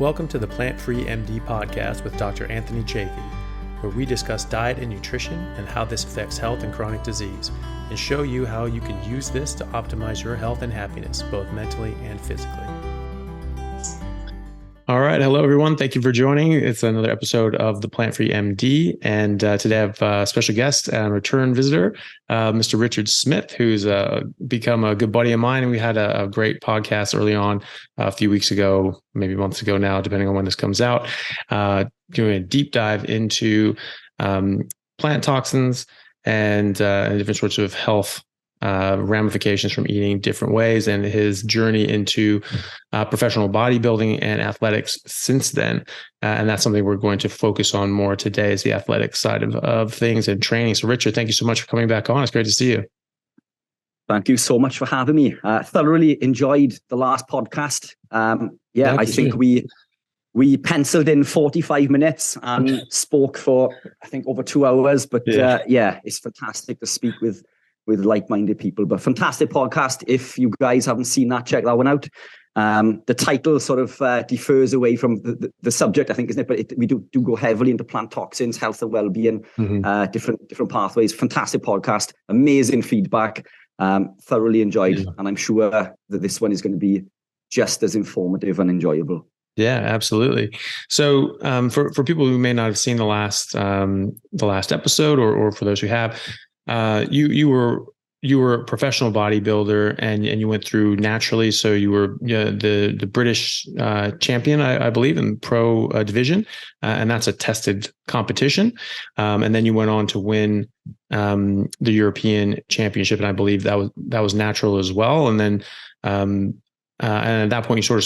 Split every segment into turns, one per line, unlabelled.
Welcome to the Plant-Free MD podcast with Dr. Anthony Chafee, where we discuss diet and nutrition and how this affects health and chronic disease, and show you how you can use this to optimize your health and happiness, both mentally and physically. All right. Hello, everyone. Thank you for joining. It's another episode of the Plant-Free MD. And today I have a special guest and return visitor, Mr. Richard Smith, who's become a good buddy of mine. And we had a great podcast early on a few weeks ago, maybe months ago now, depending on when this comes out, doing a deep dive into plant toxins and different sorts of health ramifications from eating different ways, and his journey into professional bodybuilding and athletics since then. And that's something we're going to focus on more today, is the athletic side of things and training. So Richard, thank you so much for coming back on. It's great to see you.
Thank you so much for having me. Thoroughly enjoyed the last podcast. I think we penciled in 45 minutes and spoke for, I think, over 2 hours. But it's fantastic to speak with like-minded people. But fantastic podcast. If you guys haven't seen that, check that one out. The title sort of differs away from the subject, I think, isn't it? But we do go heavily into plant toxins, health and well-being, different pathways. Fantastic podcast. Amazing feedback. Thoroughly enjoyed. And I'm sure that this one is going to be just as informative and enjoyable.
Yeah, absolutely. So for people who may not have seen the last episode, or for those who have, you were a professional bodybuilder and you went through naturally. So you were the British champion, I believe, in pro division, and that's a tested competition. And then you went on to win the European Championship, and I believe that was natural as well. And then and at that point, you sort of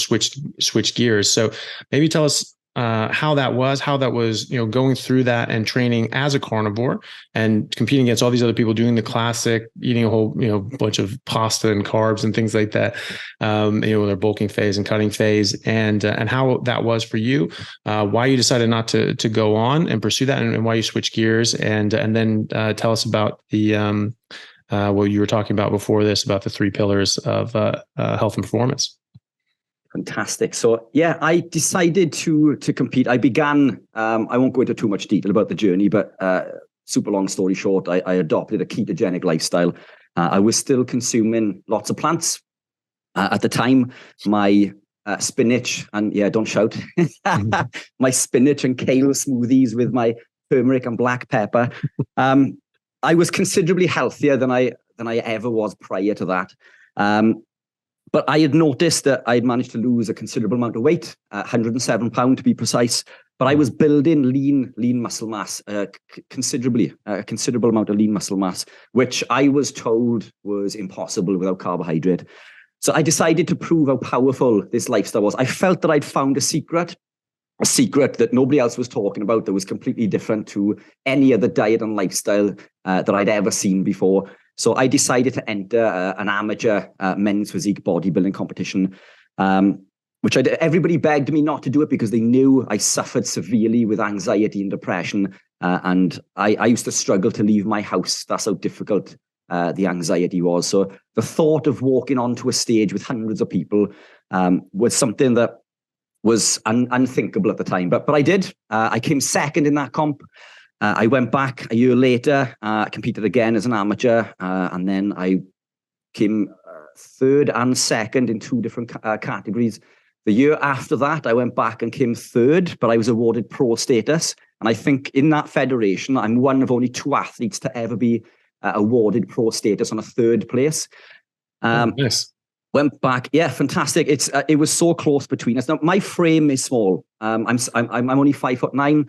switched gears. So maybe tell us how that was, going through that and training as a carnivore and competing against all these other people, doing the classic, eating a whole, bunch of pasta and carbs and things like that, their bulking phase and cutting phase, and how that was for you, why you decided not to go on and pursue that, and why you switched gears, and then tell us about the what you were talking about before this, about the 3 pillars of health and performance.
Fantastic. So I decided to compete. I began, I won't go into too much detail about the journey, but super long story short, I adopted a ketogenic lifestyle. I was still consuming lots of plants. At the time, my spinach and don't shout, my spinach and kale smoothies with my turmeric and black pepper. I was considerably healthier than I ever was prior to that. But I had noticed that I had managed to lose a considerable amount of weight, 107 pounds to be precise. But I was building lean muscle mass, a considerable amount of lean muscle mass, which I was told was impossible without carbohydrate. So I decided to prove how powerful this lifestyle was. I felt that I'd found a secret that nobody else was talking about, that was completely different to any other diet and lifestyle that I'd ever seen before. So I decided to enter an amateur men's physique bodybuilding competition, which everybody begged me not to do it because they knew I suffered severely with anxiety and depression. And I used to struggle to leave my house. That's how difficult the anxiety was. So the thought of walking onto a stage with hundreds of people was something that was unthinkable at the time. But I did. I came second in that comp. I went back a year later, competed again as an amateur, and then I came third and second in 2 different categories. The year after that, I went back and came third, but I was awarded pro status. And I think in that federation, I'm one of only 2 athletes to ever be awarded pro status on a 3rd place.
Nice.
Went back, fantastic. It was so close between us. Now my frame is small. I'm only 5'9".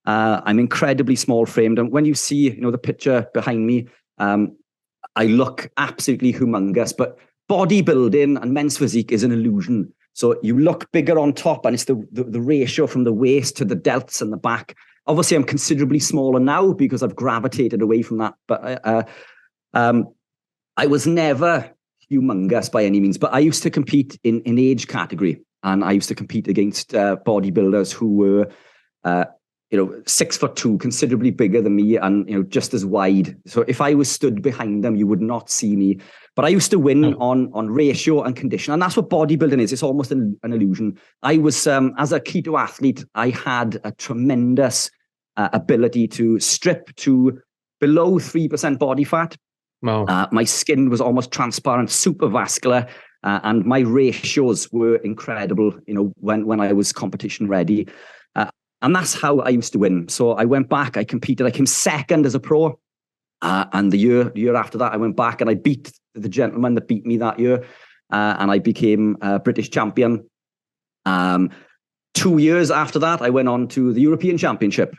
I'm incredibly small framed, and when you see the picture behind me, I look absolutely humongous. But bodybuilding and men's physique is an illusion. So you look bigger on top, and it's the ratio from the waist to the delts and the back. Obviously, I'm considerably smaller now because I've gravitated away from that. But I was never humongous by any means. But I used to compete in age category, and I used to compete against bodybuilders who were 6'2", considerably bigger than me, and just as wide. So if I was stood behind them, you would not see me. But I used to win on ratio and condition, and that's what bodybuilding is. It's almost an illusion. I was as a keto athlete, I had a tremendous ability to strip to below 3% body fat.
Wow.
My skin was almost transparent, super vascular, and my ratios were incredible. When I was competition ready. And that's how I used to win. So I went back, I competed, I came second as a pro. And the year after that, I went back and I beat the gentleman that beat me that year. And I became British champion. 2 years after that, I went on to the European Championship,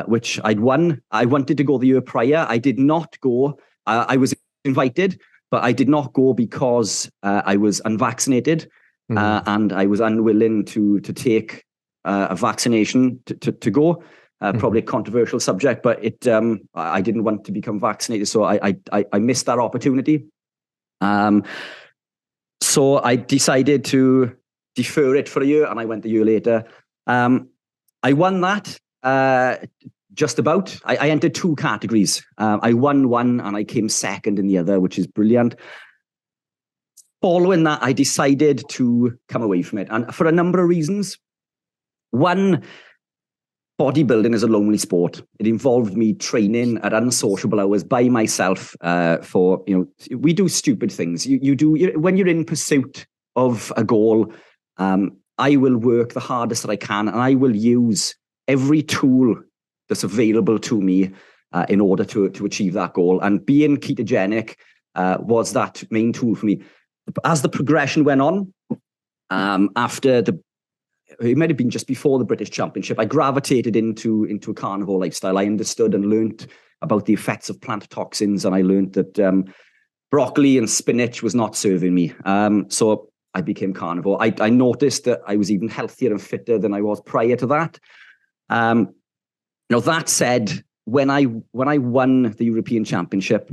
which I'd won. I wanted to go the year prior. I did not go. I was invited, but I did not go because I was unvaccinated. And I was unwilling to take a vaccination to go. Probably a controversial subject, but I didn't want to become vaccinated, so I missed that opportunity. So I decided to defer it for a year, and I went a year later. I won that just about. I entered 2 categories. I won one, and I came second in the other, which is brilliant. Following that, I decided to come away from it, and for a number of reasons. One, bodybuilding is a lonely sport. It involved me training at unsociable hours by myself. We do stupid things. When you're in pursuit of a goal, I will work the hardest that I can, and I will use every tool that's available to me in order to achieve that goal. And being ketogenic was that main tool for me. As the progression went on, it might have been just before the British Championship, I gravitated into a carnivore lifestyle. I understood and learned about the effects of plant toxins, and I learned that broccoli and spinach was not serving me. So I became carnivore. I noticed that I was even healthier and fitter than I was prior to that. That said, when I won the European Championship,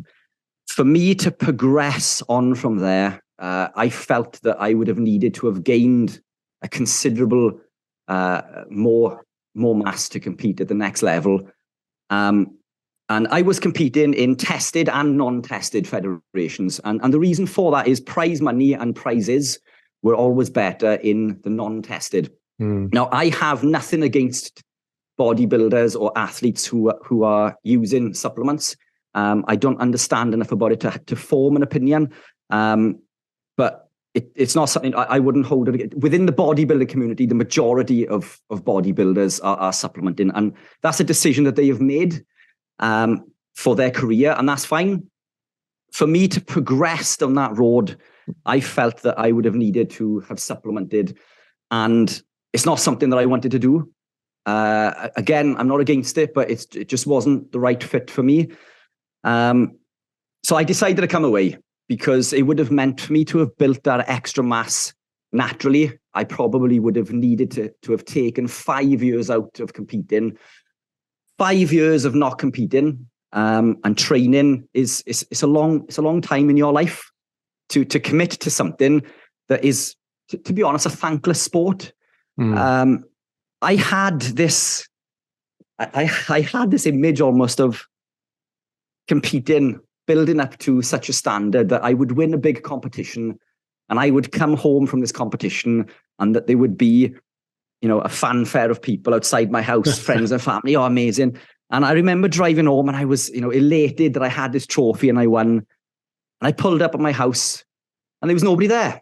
for me to progress on from there, I felt that I would have needed to have gained a considerable more mass to compete at the next level. And I was competing in tested and non-tested federations. And the reason for that is prize money and prizes were always better in the non-tested. Now, I have nothing against bodybuilders or athletes who are using supplements. I don't understand enough about it to form an opinion. But it's not something I wouldn't hold it. Within the bodybuilding community, the majority of bodybuilders are supplementing, and that's a decision that they have made for their career, and that's fine. For me to progress on that road, I felt that I would have needed to have supplemented, and it's not something that I wanted to do. Again, I'm not against it, but it just wasn't the right fit for me. So I decided to come away, because it would have meant for me to have built that extra mass naturally. I probably would have needed to have taken 5 years out of competing, 5 years of not competing, and training is a long time in your life to commit to something that is, to be honest, a thankless sport. I had this image almost of competing, building up to such a standard that I would win a big competition, and I would come home from this competition, and that there would be, a fanfare of people outside my house, friends and family. Oh, amazing. And I remember driving home, and I was, elated that I had this trophy and I won. And I pulled up at my house, and there was nobody there.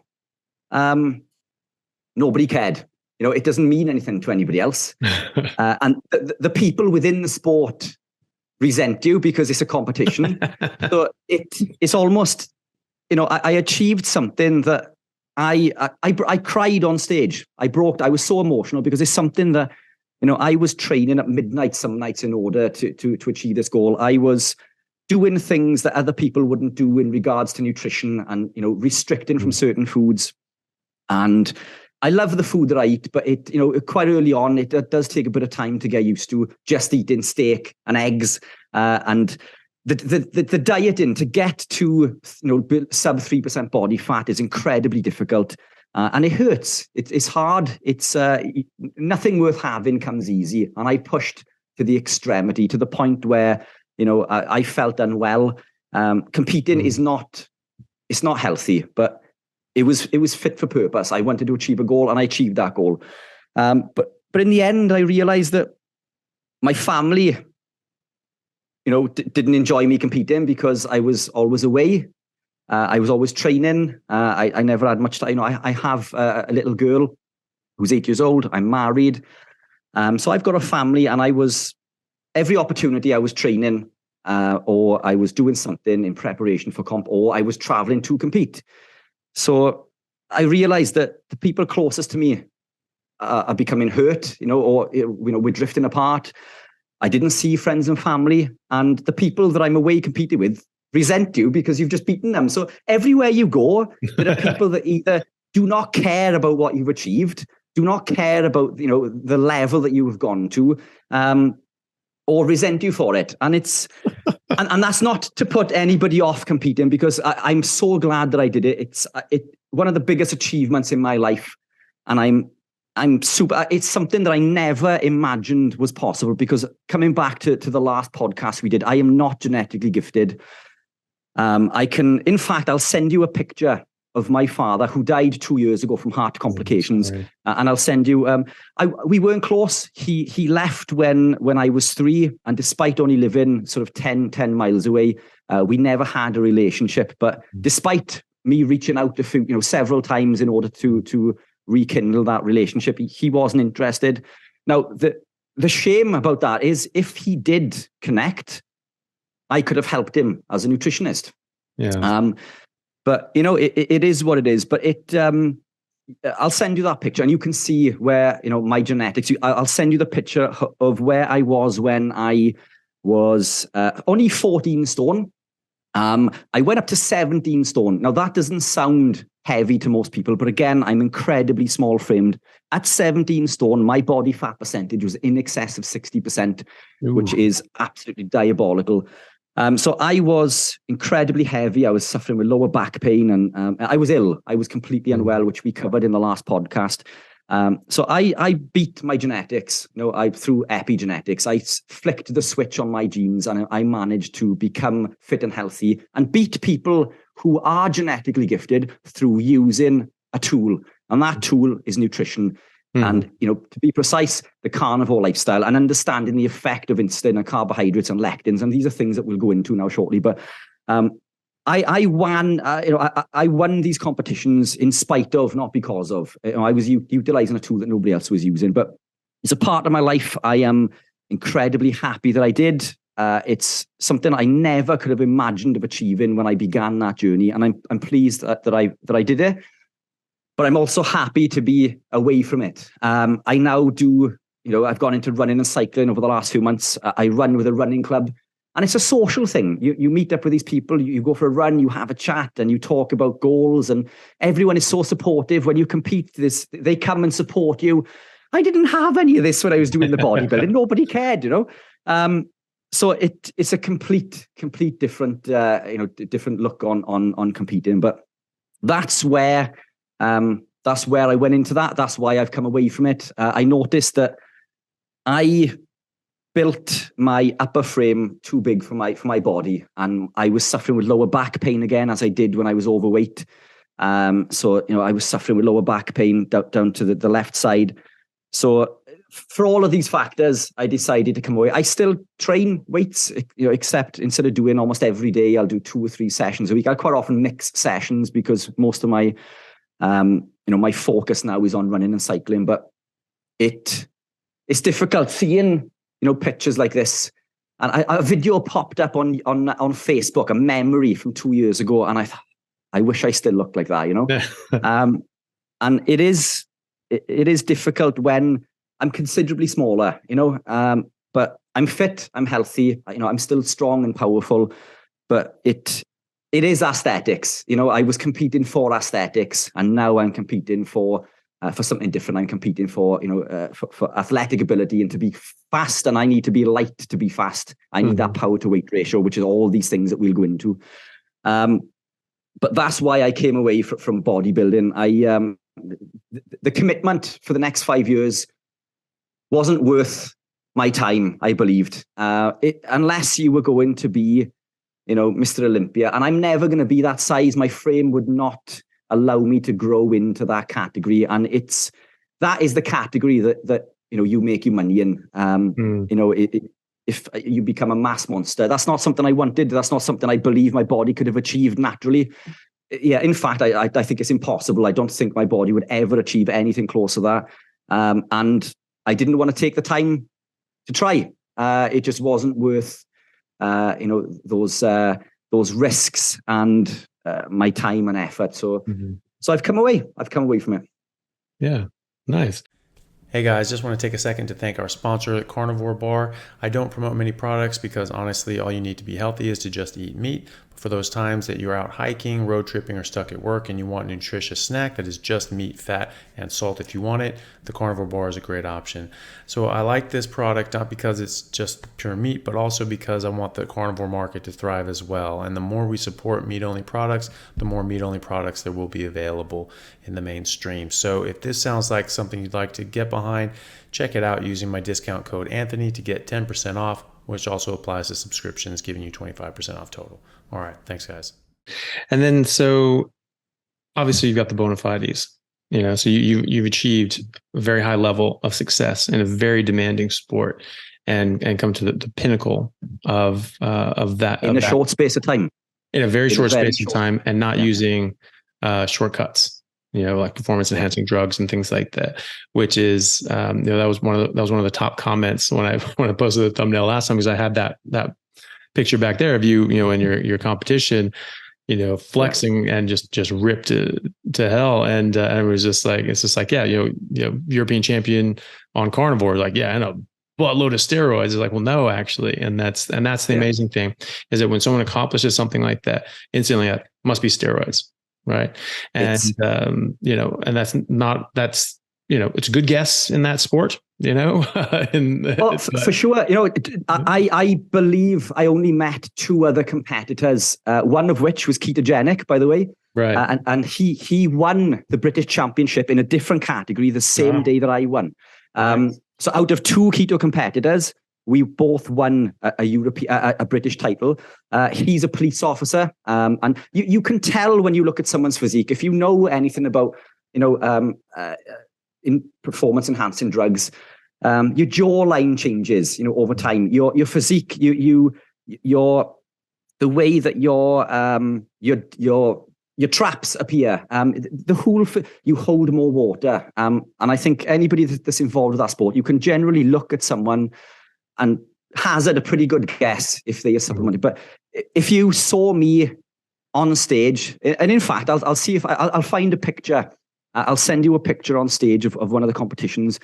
Nobody cared. It doesn't mean anything to anybody else. And the people within the sport resent you because it's a competition. So it's almost, I achieved something that I cried on stage. I was so emotional because it's something that, I was training at midnight some nights in order to achieve this goal. I was doing things that other people wouldn't do in regards to nutrition and, restricting from certain foods. And I love the food that I eat, but quite early on, it does take a bit of time to get used to just eating steak and eggs, and the dieting to get to sub 3% body fat is incredibly difficult, and it hurts. It's hard. It's nothing worth having comes easy, and I pushed to the extremity, to the point where, I felt unwell. Competing is not, it's not healthy, but it was fit for purpose. I wanted to achieve a goal, and I achieved that goal. But in the end, I realized that my family, didn't enjoy me competing because I was always away. I was always training. I never had much time. I have a little girl who's 8 years old. I'm married. So I've got a family, and every opportunity I was training, or I was doing something in preparation for comp, or I was traveling to compete. So I realized that the people closest to me are becoming hurt, or we're drifting apart. I didn't see friends and family, and the people that I'm away competing with resent you because you've just beaten them. So everywhere you go, there are people that either do not care about what you've achieved, do not care about the level that you have gone to, or resent you for it. And it's and that's not to put anybody off competing, because I'm so glad that I did it. It's one of the biggest achievements in my life, and I'm super. It's something that I never imagined was possible, because coming back to the last podcast we did, I am not genetically gifted. In fact, I'll send you a picture of my father, who died 2 years ago from heart complications. And I'll send you, we weren't close. He left when I was 3, and despite only living sort of 10 miles away, we never had a relationship. But despite me reaching out to several times in order to rekindle that relationship, he wasn't interested. Now, the shame about that is, if he did connect, I could have helped him as a nutritionist.
Yeah.
But it is what it is. But I'll send you that picture, and you can see where my genetics. I'll send you the picture of where I was when I was only 14 stone. I went up to 17 stone. Now, that doesn't sound heavy to most people, but again, I'm incredibly small framed. At 17 stone, my body fat percentage was in excess of 60%, which is absolutely diabolical. So I was incredibly heavy. I was suffering with lower back pain, and I was ill. I was completely unwell, which we covered in the last podcast. So I beat my genetics. Through epigenetics, I flicked the switch on my genes, and I managed to become fit and healthy and beat people who are genetically gifted through using a tool. And that tool is nutrition. And, to be precise, the carnivore lifestyle, and understanding the effect of insulin and carbohydrates and lectins. And these are things that we'll go into now shortly. But I won these competitions in spite of, not because of. I was utilizing a tool that nobody else was using. But it's a part of my life I am incredibly happy that I did. It's something I never could have imagined of achieving when I began that journey. And I'm pleased that I did it. But I'm also happy to be away from it. I now do, I've gone into running and cycling over the last few months. I run with a running club, and it's a social thing. You meet up with these people, you go for a run, you have a chat, and you talk about goals, and everyone is so supportive. When you compete, they come and support you. I didn't have any of this when I was doing the bodybuilding. Nobody cared, So it's a complete different, different look on competing. But that's where I went into that. That's why I've come away from it. I noticed that I built my upper frame too big for my body, and I was suffering with lower back pain again, as I did when I was overweight. So I was suffering with lower back pain down to the left side. So for all of these factors, I decided to come away. I still train weights, except instead of doing almost every day, I'll do 2 or 3 sessions a week. I quite often mix sessions because most of my my focus now is on running and cycling. But it's difficult seeing pictures like this. And a video popped up on Facebook, a memory from 2 years ago, and I wish I still looked like that. And it is difficult when I'm considerably smaller, but I'm fit, I'm healthy, I'm still strong and powerful. But it is aesthetics. I was competing for aesthetics, and now I'm competing for something different. I'm competing for athletic ability and to be fast, and I need to be light to be fast. I need that power to weight ratio, which is all these things that we'll go into. But that's why I came away from bodybuilding. The commitment for the next 5 years wasn't worth my time, I believed. Unless you were going to be, Mr. Olympia, and I'm never going to be that size. My frame would not allow me to grow into that category, and that is the category that you make your money in. If you become a mass monster, that's not something I wanted. That's not something I believe my body could have achieved naturally. Yeah, in fact, I think it's impossible. I don't think my body would ever achieve anything close to that. And I didn't want to take the time to try. It just wasn't worth, those risks and my time and effort. So I've come away. I've come away from it.
Yeah, nice. Hey guys, just want to take a second to thank our sponsor at Carnivore Bar. I don't promote many products because honestly, all you need to be healthy is to just eat meat. For those times that you're out hiking, road tripping, or stuck at work and you want a nutritious snack that is just meat, fat, and salt if you want it, the Carnivore Bar is a great option. So I like this product not because it's just pure meat, but also because I want the carnivore market to thrive as well. And the more we support meat-only products, the more meat-only products there will be available in the mainstream. So if this sounds like something you'd like to get behind, check it out using my discount code Anthony to get 10% off, which also applies to subscriptions, giving you 25% off total. All right. Thanks, guys. And then, so obviously you've got the bona fides, so you've achieved a very high level of success in a very demanding sport and come to the pinnacle of that.
In a short space of time.
In a very short space of time, and not using shortcuts, like performance enhancing drugs and things like that, which is, that was one of the top comments when I posted the thumbnail last time, because I had that picture back there of you, in your competition, flexing and just ripped to hell. And it was just like, it's just like, yeah, European champion on carnivore, like, yeah, and a buttload of steroids. It's like, well, no, actually. And that's the amazing thing, is that when someone accomplishes something like that, instantly it must be steroids. Right. And, it's a good guess in that sport,
for sure. I believe I only met two other competitors, one of which was ketogenic, by the way.
Right.
And he won the British Championship in a different category the same day that I won. Right. So out of two keto competitors, we both won a British title. He's a police officer. And you can tell when you look at someone's physique, if you know anything about, in performance enhancing drugs, your jawline changes, over time. Your physique, your the way that your traps appear, you hold more water. And I think anybody that's involved with that sport, you can generally look at someone and hazard a pretty good guess if they are supplemented. But if you saw me on stage, and in fact, I'll see if I'll find a picture. I'll send you a picture on stage of one of the competitions.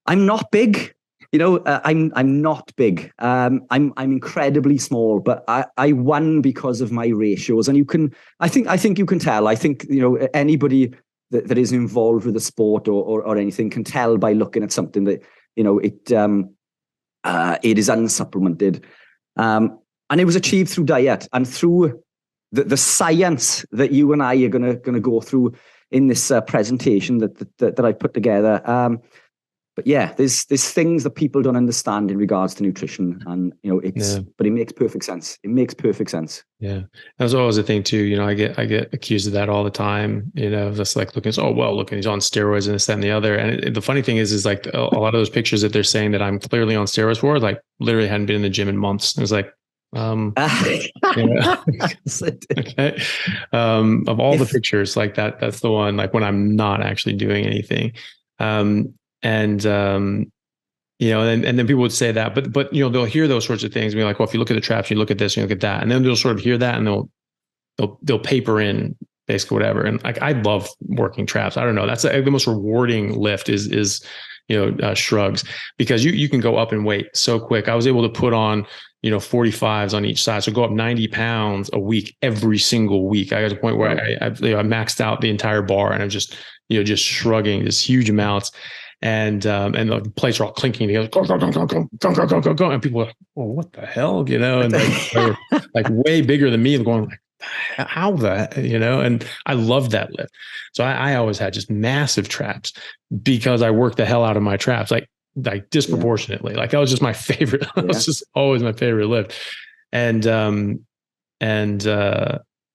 I'm not big, I'm not big. I'm incredibly small, but I won because of my ratios. And I think you can tell. I think, anybody that is involved with the sport or anything can tell by looking at something that, it is unsupplemented. And it was achieved through diet and through the science that you and I are going to go through in this presentation that I put together. But yeah, there's things that people don't understand in regards to nutrition, and but it makes perfect sense. It makes perfect sense.
Yeah, that was always a thing too. I get accused of that all the time. Just like looking, he's on steroids and this, that, and the other. And the funny thing is like a lot of those pictures that they're saying that I'm clearly on steroids for, like literally hadn't been in the gym in months. And it's like, okay. Of all the pictures, like that's the one, like when I'm not actually doing anything. And then people would say that, but they'll hear those sorts of things and be like, well, if you look at the traps, you look at this, you look at that, and then they'll sort of hear that and they'll paper in basically whatever. And like, I love working traps. I don't know. That's the most rewarding lift is shrugs, because you can go up in weight so quick. I was able to put on 45s on each side. So go up 90 pounds a week, every single week. I got to the point where I maxed out the entire bar, and I'm just shrugging this huge amounts. And the plates are all clinking together. Go. And people are like, well, what the hell? And they're like way bigger than me, going like, how that, and I loved that lift. So I always had just massive traps because I worked the hell out of my traps. Like like disproportionately. Like that was just my favorite. That was just always my favorite lift. And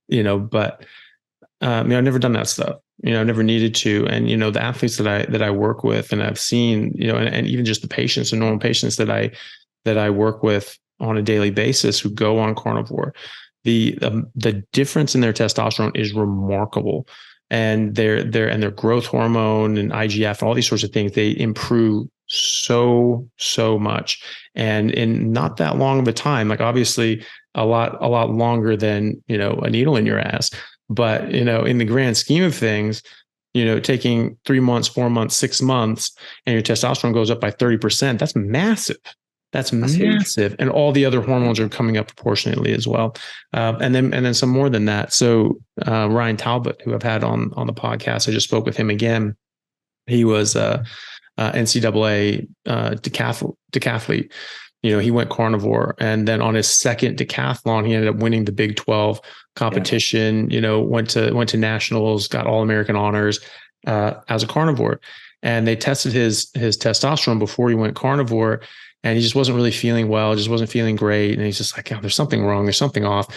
you know, but I've never done that stuff. I've never needed to. And the athletes that I work with, and I've seen, and even just the patients and normal patients that I work with on a daily basis who go on carnivore, the difference in their testosterone is remarkable. And their growth hormone and IGF and all these sorts of things, they improve so much. And in not that long of a time, like obviously a lot longer than, a needle in your ass. But, in the grand scheme of things, taking 3 months, 4 months, 6 months, and your testosterone goes up by 30%, that's massive. That's massive. Huge. And all the other hormones are coming up proportionately as well. And then some more than that. So Ryan Talbot, who I've had on the podcast, I just spoke with him again. He was NCAA decathlete. He went carnivore, and then on his second decathlon, he ended up winning the Big 12 competition. Went to nationals, got All-American honors as a carnivore. And they tested his testosterone before he went carnivore, and he just wasn't really feeling well, just wasn't feeling great. And he's just like, oh, there's something wrong, there's something off.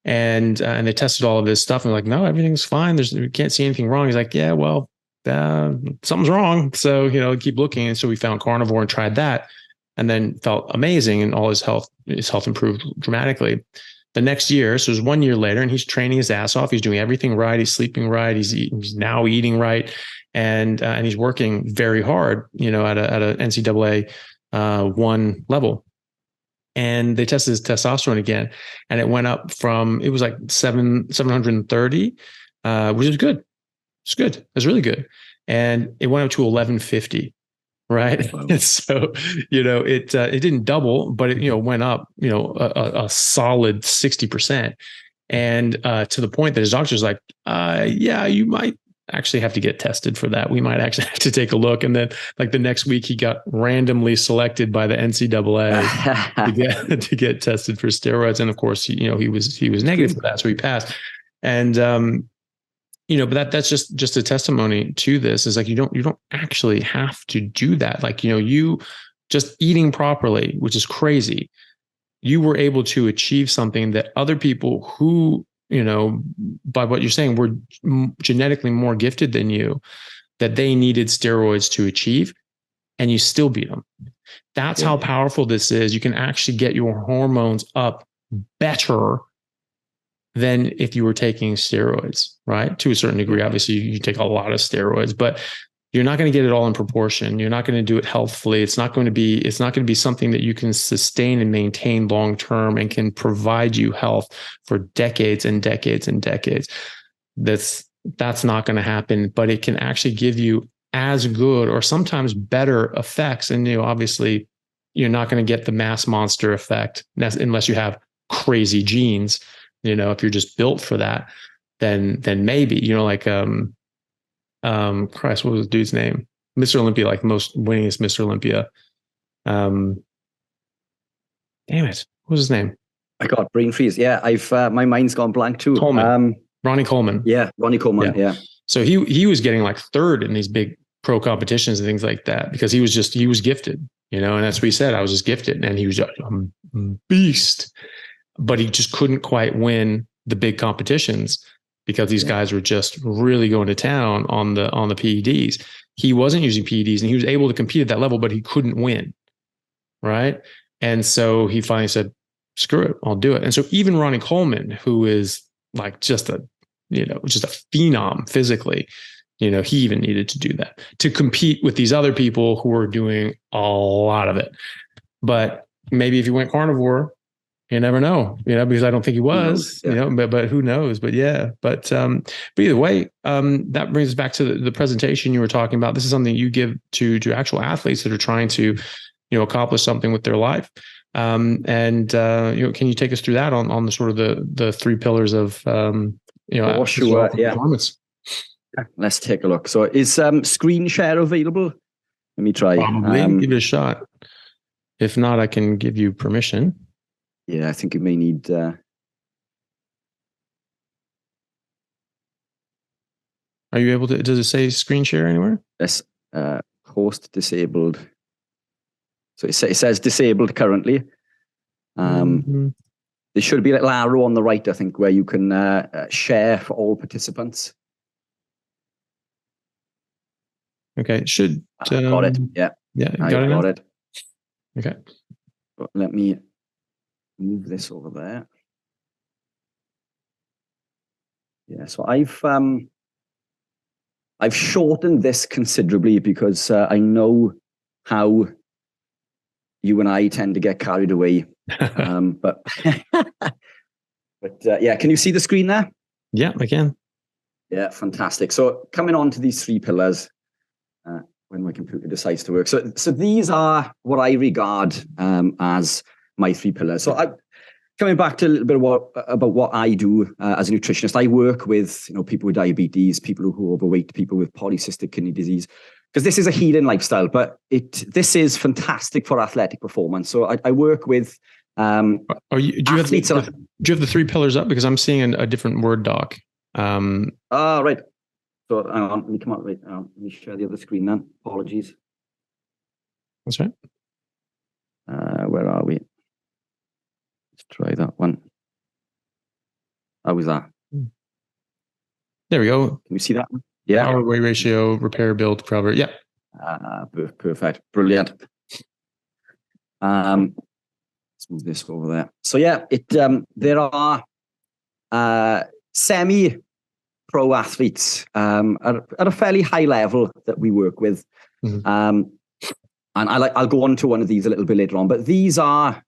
And they tested all of this stuff, and like, no, everything's fine. We can't see anything wrong. He's like, yeah, well, something's wrong. So keep looking. And so we found carnivore and tried that, and then felt amazing, and all his health improved dramatically. The next year, so it was 1 year later, and he's training his ass off. He's doing everything right. He's sleeping right. He's now eating right, and he's working very hard. At a NCAA 1 level. And they tested his testosterone again, and it went up from, it was like 730, which is good. It's good. It's really good. And it went up to 1150. Right. Wow. And so, it didn't double, but it, went up, a solid 60%. And to the point that his doctor's like, yeah, you might actually have to get tested for that. We might actually have to take a look. And then like the next week, he got randomly selected by the NCAA to get tested for steroids. And of course, he was negative for that. So he passed. And, but that's just a testimony to this, is like, you don't actually have to do that. Like, you just eating properly, which is crazy. You were able to achieve something that other people who, by what you're saying, were genetically more gifted than you, that they needed steroids to achieve, and you still beat them. That's how powerful this is. You can actually get your hormones up better than if you were taking steroids, right? To a certain degree. Obviously, you take a lot of steroids, but you're not going to get it all in proportion. You're not going to do it healthfully. It's not going to be something that you can sustain and maintain long term and can provide you health for decades and decades and decades. That's not going to happen, but it can actually give you as good or sometimes better effects. And obviously, you're not going to get the mass monster effect unless you have crazy genes. If you're just built for that, then maybe, like, Christ, what was the dude's name? Mr. Olympia, like most winningest Mr. Olympia. Damn it. What was his name?
I got brain freeze. Yeah. My mind's gone blank too.
Coleman. Ronnie Coleman.
Yeah. Ronnie Coleman. Yeah.
So he was getting like third in these big pro competitions and things like that, because he was gifted, and that's what he said. I was just gifted, and he was a beast. But he just couldn't quite win the big competitions because these guys were just really going to town on the PEDs. He wasn't using PEDs, and he was able to compete at that level, but he couldn't win. Right. And so he finally said, screw it, I'll do it. And so even Ronnie Coleman, who is like just a phenom physically, he even needed to do that to compete with these other people who were doing a lot of it. But maybe if you went carnivore, you never know, because I don't think he was, but who knows? But but either way, that brings us back to the presentation you were talking about. This is something you give to actual athletes that are trying to, accomplish something with their life. Can you take us through that on the sort of the 3 pillars of,
for sure. Performance? Let's take a look. So is screen share available? Let me try.
Probably give it a shot. If not, I can give you permission.
Yeah, I think you may need.
Are you able to? Does it say screen share anywhere?
Yes. Host disabled. So it says disabled currently. There should be a little arrow on the right, I think, where you can share for all participants.
Okay, should
got it. Yeah,
got it. Okay,
but let me move this over there. Yeah, so I've shortened this considerably because I know how you and I tend to get carried away. But yeah, can you see the screen there?
Yeah, I can.
Yeah, fantastic. So coming on to these 3 pillars, when my computer decides to work. So these are what I regard as my 3 pillars. So coming back to a little bit about what I do as a nutritionist, I work with people with diabetes, people who are overweight, people with polycystic kidney disease, because this is a healing lifestyle, but this is fantastic for athletic performance. So I work with
do you have the 3 pillars up? Because I'm seeing a different Word doc.
Right. So hang on, let me come up. Right, let me share the other screen then. Apologies.
That's right.
Where are we? Let's try that one. How was that?
There we go.
Can you see that one? Yeah.
Power weight ratio, repair, build, recover. Yeah.
Perfect. Brilliant. Let's move this over there. So yeah, there are semi-pro athletes at a fairly high level that we work with. And I'll go on to one of these a little bit later on, but these are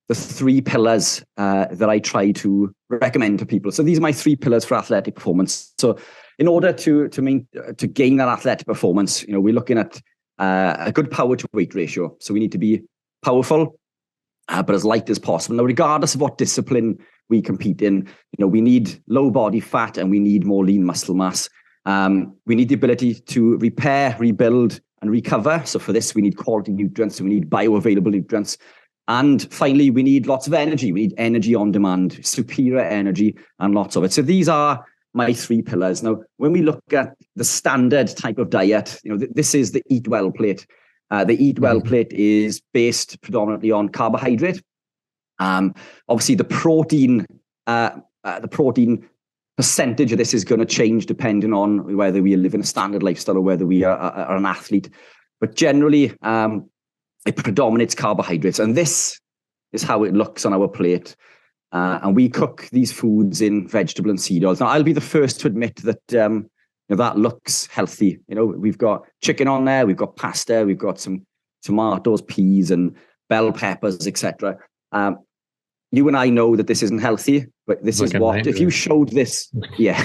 the 3 pillars that I try to recommend to people. So these are my 3 pillars for athletic performance. So in order to gain that athletic performance, we're looking at a good power to weight ratio. So we need to be powerful, but as light as possible. Now, regardless of what discipline we compete in, we need low body fat and we need more lean muscle mass. We need the ability to repair, rebuild, and recover. So for this, we need quality nutrients. We need bioavailable nutrients. And finally, we need lots of energy. We need energy on demand, superior energy, and lots of it. So these are my 3 pillars. Now, when we look at the standard type of diet, this is the Eat Well plate. The Eat Well plate is based predominantly on carbohydrate. Obviously, the protein percentage of this is going to change depending on whether we live in a standard lifestyle or whether we are an athlete. But generally, it predominates carbohydrates, and this is how it looks on our plate. And we cook these foods in vegetable and seed oils. Now, I'll be the first to admit that that looks healthy. We've got chicken on there, we've got pasta, we've got some tomatoes, peas, and bell peppers, etc. You and I know that this isn't healthy, but this is what, if you showed this, yeah.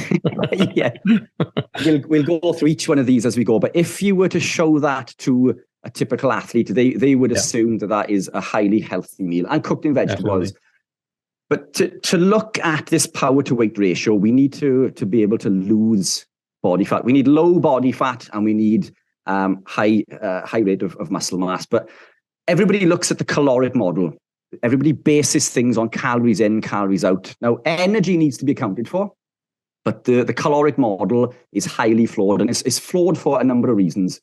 We'll go through each one of these as we go. But if you were to show that to a typical athlete, they would assume that is a highly healthy meal and cooked in vegetables. But to look at this power to weight ratio, we need to be able to lose body fat. We need low body fat and we need high rate of muscle mass. But everybody looks at the caloric model. Everybody bases things on calories in, calories out. Now, energy needs to be accounted for, but the caloric model is highly flawed, and it's flawed for a number of reasons.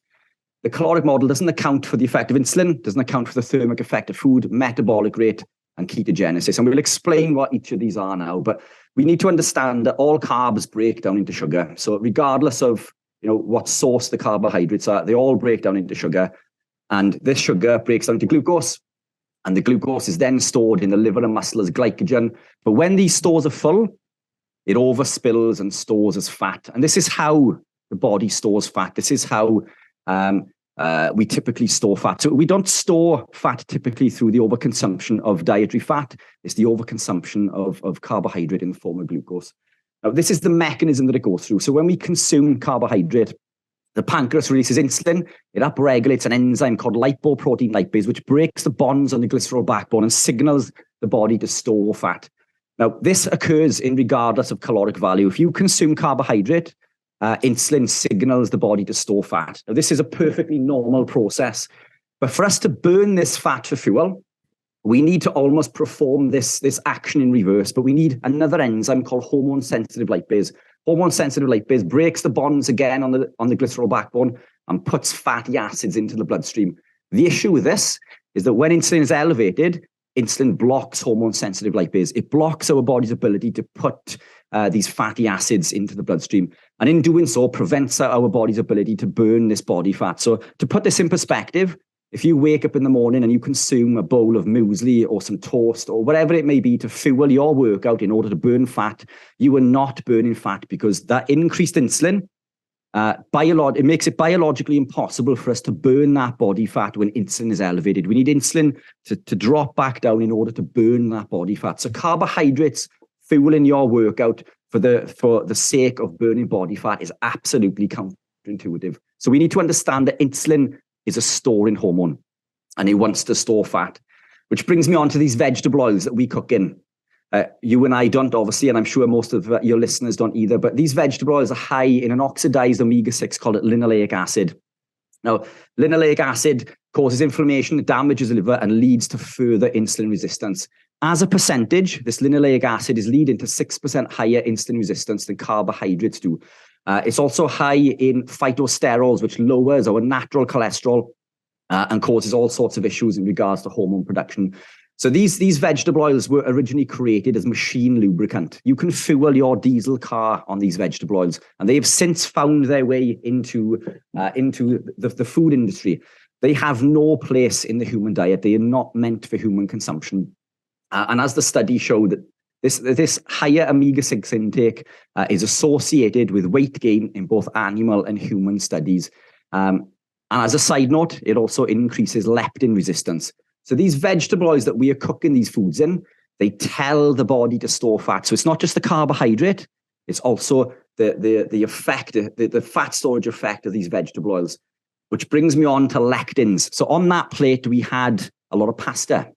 The caloric model doesn't account for the effect of insulin, doesn't account for the thermic effect of food, metabolic rate, and ketogenesis. And we'll explain what each of these are now, but we need to understand that all carbs break down into sugar. So regardless of what source the carbohydrates are, they all break down into sugar. And this sugar breaks down into glucose. And the glucose is then stored in the liver and muscle as glycogen. But when these stores are full, it overspills and stores as fat. And this is how the body stores fat. This is how we typically store fat. So we don't store fat typically through the overconsumption of dietary fat. It's the overconsumption of carbohydrate in the form of glucose. Now, this is the mechanism that it goes through. So when we consume carbohydrate, the pancreas releases insulin. It upregulates an enzyme called lipoprotein lipase, which breaks the bonds on the glycerol backbone and signals the body to store fat. Now, this occurs in regardless of caloric value. If you consume carbohydrate, insulin signals the body to store fat. Now, this is a perfectly normal process. But for us to burn this fat for fuel, we need to almost perform this action in reverse. But we need another enzyme called hormone-sensitive lipase. Hormone-sensitive lipase breaks the bonds again on the glycerol backbone and puts fatty acids into the bloodstream. The issue with this is that when insulin is elevated, insulin blocks hormone-sensitive lipase. It blocks our body's ability to put these fatty acids into the bloodstream. And in doing so, prevents our body's ability to burn this body fat. So to put this in perspective, if you wake up in the morning and you consume a bowl of muesli or some toast or whatever it may be to fuel your workout in order to burn fat, you are not burning fat, because that increased insulin, it makes it biologically impossible for us to burn that body fat when insulin is elevated. We need insulin to drop back down in order to burn that body fat. So carbohydrates fueling your workout for the sake of burning body fat is absolutely counterintuitive. So we need to understand that insulin is a storing hormone and it wants to store fat, which brings me on to these vegetable oils that we cook in. You and I don't, obviously, and I'm sure most of your listeners don't either, but these vegetable oils are high in an oxidized omega-6 called linoleic acid. Now, linoleic acid causes inflammation, it damages the liver, and leads to further insulin resistance. As a percentage, this linoleic acid is leading to 6% higher insulin resistance than carbohydrates do. It's also high in phytosterols, which lowers our natural cholesterol and causes all sorts of issues in regards to hormone production. So these vegetable oils were originally created as machine lubricant. You can fuel your diesel car on these vegetable oils, and they have since found their way into the food industry. They have no place in the human diet. They are not meant for human consumption. And as the study showed, that this higher omega-6 intake is associated with weight gain in both animal and human studies. And as a side note, it also increases leptin resistance. So these vegetable oils that we are cooking these foods in, they tell the body to store fat. So it's not just the carbohydrate, it's also the effect, the fat storage effect of these vegetable oils, which brings me on to lectins. So on that plate, we had a lot of pasta,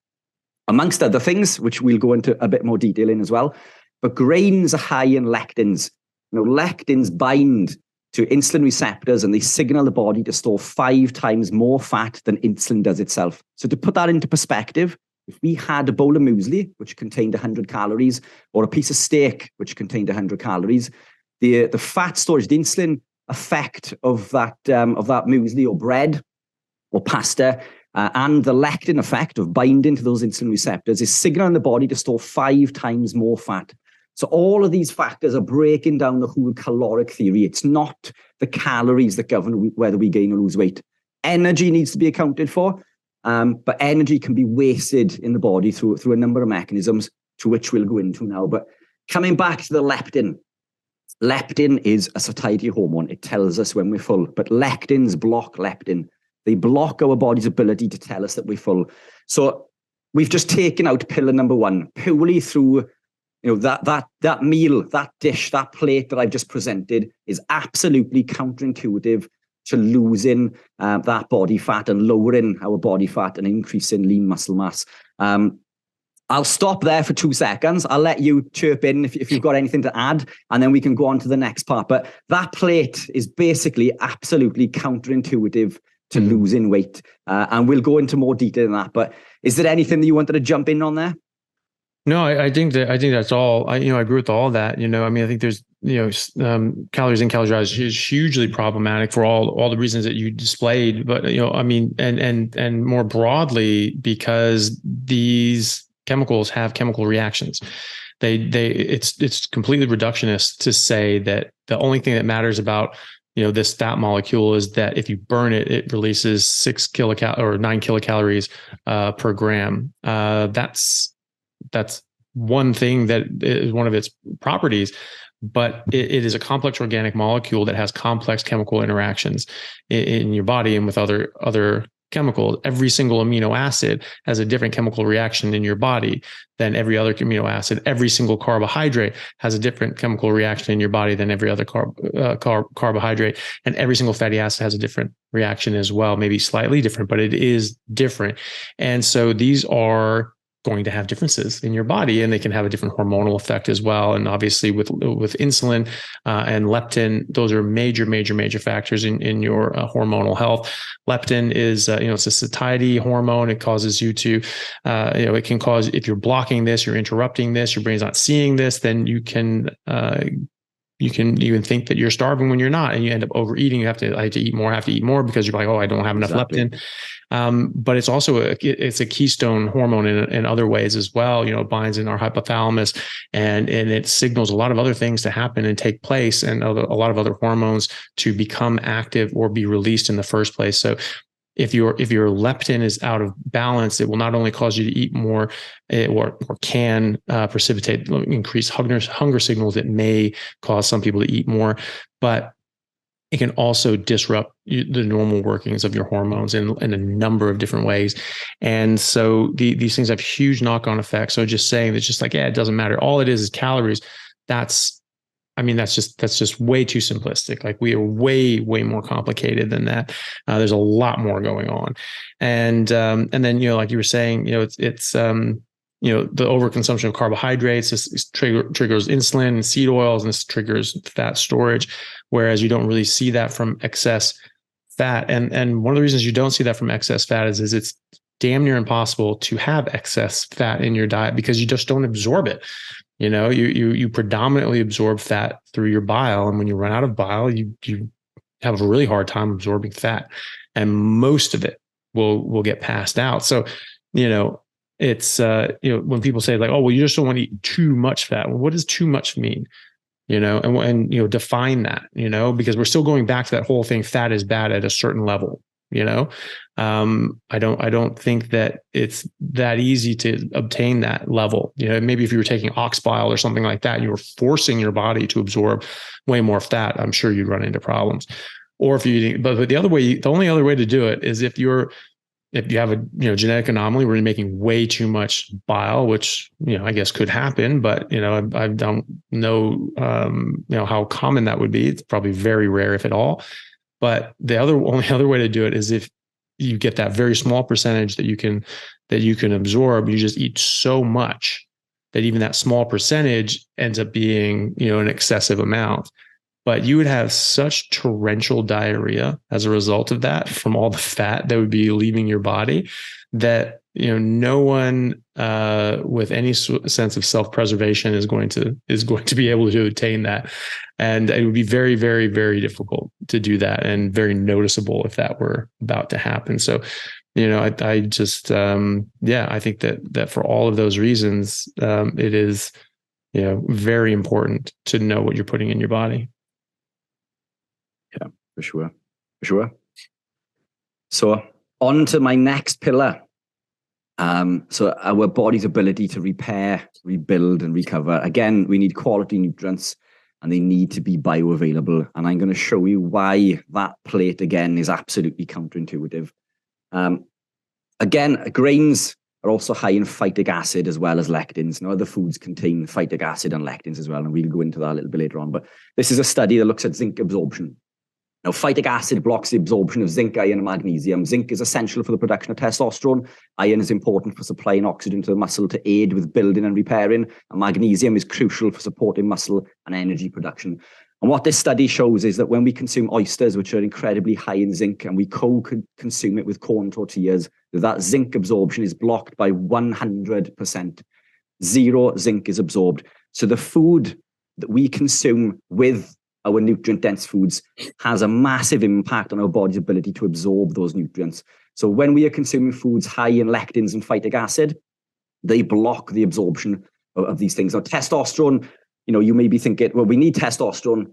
amongst other things, which we'll go into a bit more detail in as well. But grains are high in lectins. Lectins bind to insulin receptors and they signal the body to store 5 times more fat than insulin does itself. So to put that into perspective, if we had a bowl of muesli, which contained 100 calories, or a piece of steak, which contained 100 calories, the fat storage, the insulin effect of that muesli or bread or pasta, and the lectin effect of binding to those insulin receptors is signaling the body to store 5 times more fat. So all of these factors are breaking down the whole caloric theory. It's not the calories that govern whether we gain or lose weight. Energy needs to be accounted for, but energy can be wasted in the body through a number of mechanisms, to which we'll go into now. But coming back to the leptin. Leptin is a satiety hormone. It tells us when we're full, but lectins block leptin. They block our body's ability to tell us that we're full. So we've just taken out pillar number 1 purely through that meal, that dish, that plate that I've just presented is absolutely counterintuitive to losing that body fat and lowering our body fat and increasing lean muscle mass. I'll stop there for 2 seconds. I'll let you chirp in if you've got anything to add, and then we can go on to the next part. But that plate is basically absolutely counterintuitive to losing weight. And we'll go into more detail than that. But is there anything that you wanted to jump in on there?
No, I think that's all. I agree with all that. I think there's, calories in, calories out is hugely problematic for all the reasons that you displayed. But, and more broadly, because these chemicals have chemical reactions. It's completely reductionist to say that the only thing that matters about this fat molecule is that if you burn it, it releases 9 kilocalories per gram. That's one thing that is one of its properties, but it is a complex organic molecule that has complex chemical interactions in your body and with other chemicals. Every single amino acid has a different chemical reaction in your body than every other amino acid. Every single carbohydrate has a different chemical reaction in your body than every other carbohydrate. And every single fatty acid has a different reaction as well, maybe slightly different, but it is different. And so these are going to have differences in your body, and they can have a different hormonal effect as well. And obviously with insulin and leptin, those are major factors in your hormonal health. Leptin is, it's a satiety hormone. It causes you to, it can cause, if you're blocking this, you're interrupting this, your brain's not seeing this, then you can even think that you're starving when you're not, and you end up overeating. I have to eat more because you're like, oh, I don't have enough leptin. But it's also it's a keystone hormone in other ways as well. It binds in our hypothalamus, and it signals a lot of other things to happen and take place, and a lot of other hormones to become active or be released in the first place. So if your leptin is out of balance, it will not only cause you to eat more, or can precipitate increased hunger signals that may cause some people to eat more, but it can also disrupt the normal workings of your hormones in a number of different ways. And so these things have huge knock-on effects. So just saying that, just like, yeah, it doesn't matter, all it is calories, that's just way too simplistic. Like, we are way more complicated than that. There's a lot more going on, and then like you were saying, it's the overconsumption of carbohydrates. This triggers insulin and seed oils, and this triggers fat storage. Whereas you don't really see that from excess fat, and one of the reasons you don't see that from excess fat is it's damn near impossible to have excess fat in your diet because you just don't absorb it. You predominantly absorb fat through your bile, and when you run out of bile, you have a really hard time absorbing fat, and most of it will get passed out. So, it's when people say like, oh, well, you just don't want to eat too much fat. Well, what does too much mean? And define that, because we're still going back to that whole thing. Fat is bad at a certain level. I don't think that it's that easy to obtain that level. Maybe if you were taking ox bile or something like that, you were forcing your body to absorb way more fat, I'm sure you'd run into problems. Or if you're eating, but the only other way to do it is if you have a genetic anomaly where you're making way too much bile, which I guess could happen, but I don't know how common that would be. It's probably very rare, if at all. But the only other way to do it is if you get that very small percentage that you can absorb. You just eat so much that even that small percentage ends up being an excessive amount. But you would have such torrential diarrhea as a result of that, from all the fat that would be leaving your body, that no one with any sense of self-preservation is going to be able to attain that, and it would be very, very, very difficult to do that, and very noticeable if that were about to happen. So, I just I think that for all of those reasons, it is very important to know what you're putting in your body.
Yeah, for sure. So on to my next pillar. So our body's ability to repair, rebuild, and recover. Again, we need quality nutrients, and they need to be bioavailable. And I'm going to show you why that plate again is absolutely counterintuitive. Again, grains are also high in phytic acid as well as lectins. Now, other foods contain phytic acid and lectins as well, and we'll go into that a little bit later on. But this is a study that looks at zinc absorption. Now, phytic acid blocks the absorption of zinc, iron, and magnesium. Zinc is essential for the production of testosterone. Iron is important for supplying oxygen to the muscle to aid with building and repairing. And magnesium is crucial for supporting muscle and energy production. And what this study shows is that when we consume oysters, which are incredibly high in zinc, and we consume it with corn tortillas, that zinc absorption is blocked by 100%. Zero zinc is absorbed. So the food that we consume with our nutrient-dense foods has a massive impact on our body's ability to absorb those nutrients. So when we are consuming foods high in lectins and phytic acid, they block the absorption of these things. Now, testosterone, you may be thinking, well, we need testosterone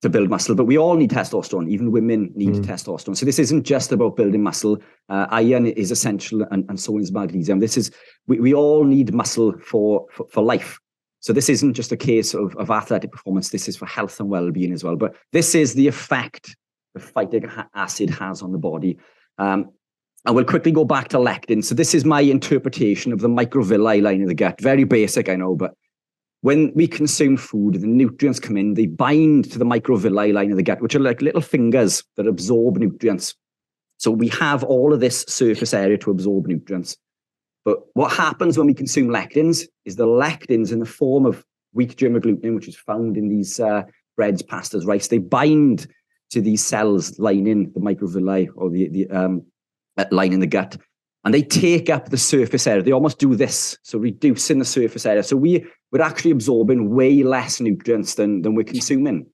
to build muscle, but we all need testosterone. Even women need testosterone. So this isn't just about building muscle. Iron is essential, and so is magnesium. We all need muscle for life. So this isn't just a case of athletic performance. This is for health and well-being as well. But this is the effect the phytic acid has on the body. And we'll quickly go back to lectin. So this is my interpretation of the microvilli line of the gut. Very basic, I know, but when we consume food, the nutrients come in, they bind to the microvilli line of the gut, which are like little fingers that absorb nutrients. So we have all of this surface area to absorb nutrients. But what happens when we consume lectins is the lectins in the form of wheat germ agglutinin, which is found in these breads, pastas, rice, they bind to these cells lining the microvilli, or the line in the gut, and they take up the surface area. They almost do this, so reducing the surface area. So we're actually absorbing way less nutrients than we're consuming.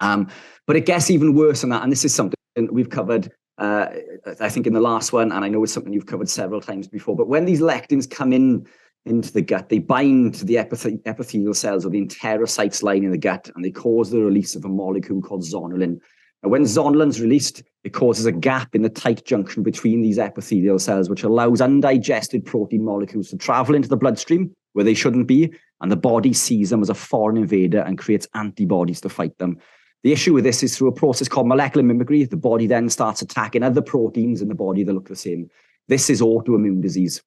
But it gets even worse than that. And this is something we've covered, I think, in the last one. And I know it's something you've covered several times before. But when these lectins come into the gut, they bind to the epithelial cells or the enterocytes lining the gut, and they cause the release of a molecule called zonulin. And when zonulin's released, it causes a gap in the tight junction between these epithelial cells, which allows undigested protein molecules to travel into the bloodstream where they shouldn't be, and the body sees them as a foreign invader and creates antibodies to fight them. The issue with this is through a process called molecular mimicry, the body then starts attacking other proteins in the body that look the same. This is autoimmune disease.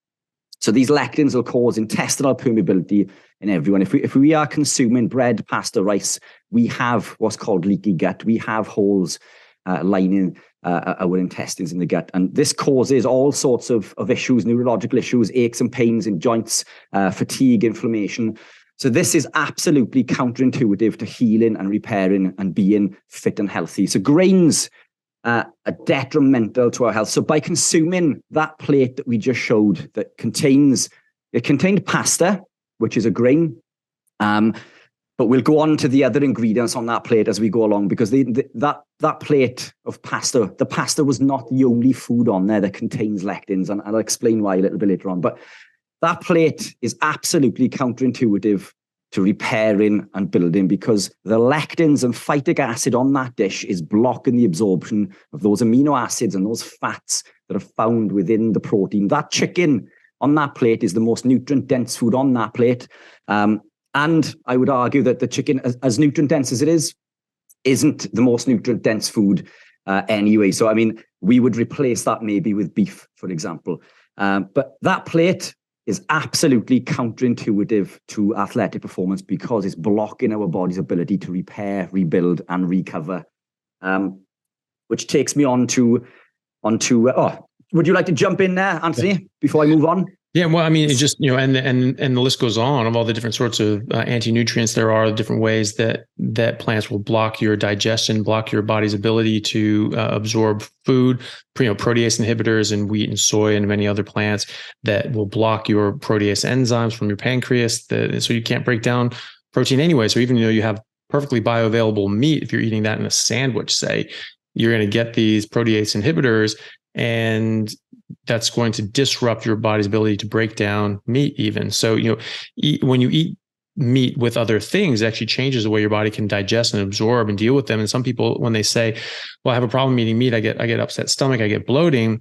So these lectins will cause intestinal permeability in everyone. If we are consuming bread, pasta, rice, we have what's called leaky gut. We have holes lining our intestines in the gut. And this causes all sorts of issues, neurological issues, aches and pains in joints, fatigue, inflammation. So this is absolutely counterintuitive to healing and repairing and being fit and healthy. So grains are detrimental to our health. So by consuming that plate that we just showed that contained pasta, which is a grain, but we'll go on to the other ingredients on that plate as we go along, because that plate of pasta, the pasta was not the only food on there that contains lectins, and I'll explain why a little bit later on. But that plate is absolutely counterintuitive to repairing and building, because the lectins and phytic acid on that dish is blocking the absorption of those amino acids and those fats that are found within the protein. That chicken on that plate is the most nutrient-dense food on that plate. And I would argue that the chicken, as nutrient-dense as it is, isn't the most nutrient-dense food anyway. So, I mean, we would replace that maybe with beef, for example. But that plate is absolutely counterintuitive to athletic performance, because it's blocking our body's ability to repair, rebuild, and recover. Which takes me on to. Would you like to jump in there, Anthony, before I move on?
Yeah, well, I mean, it just, and the list goes on of all the different sorts of anti-nutrients there are, different ways that plants will block your digestion, block your body's ability to absorb food, protease inhibitors in wheat and soy and many other plants that will block your protease enzymes from your pancreas, so you can't break down protein anyway. So even though you have perfectly bioavailable meat, if you're eating that in a sandwich, say, you're going to get these protease inhibitors, and that's going to disrupt your body's ability to break down meat even. So, when you eat meat with other things, it actually changes the way your body can digest and absorb and deal with them. And some people, when they say, well, I have a problem eating meat, I get upset stomach, I get bloating,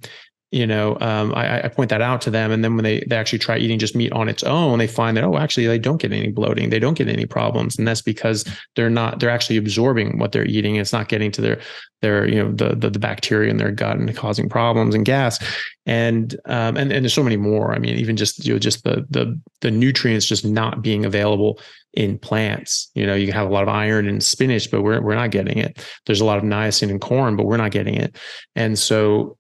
I point that out to them. And then when they actually try eating just meat on its own, they find that, actually they don't get any bloating. They don't get any problems. And that's because they're actually absorbing what they're eating. It's not getting to their the bacteria in their gut and causing problems and gas. And there's so many more. I mean, even just the nutrients just not being available in plants. You can have a lot of iron in spinach, but we're not getting it. There's a lot of niacin in corn, but we're not getting it. And so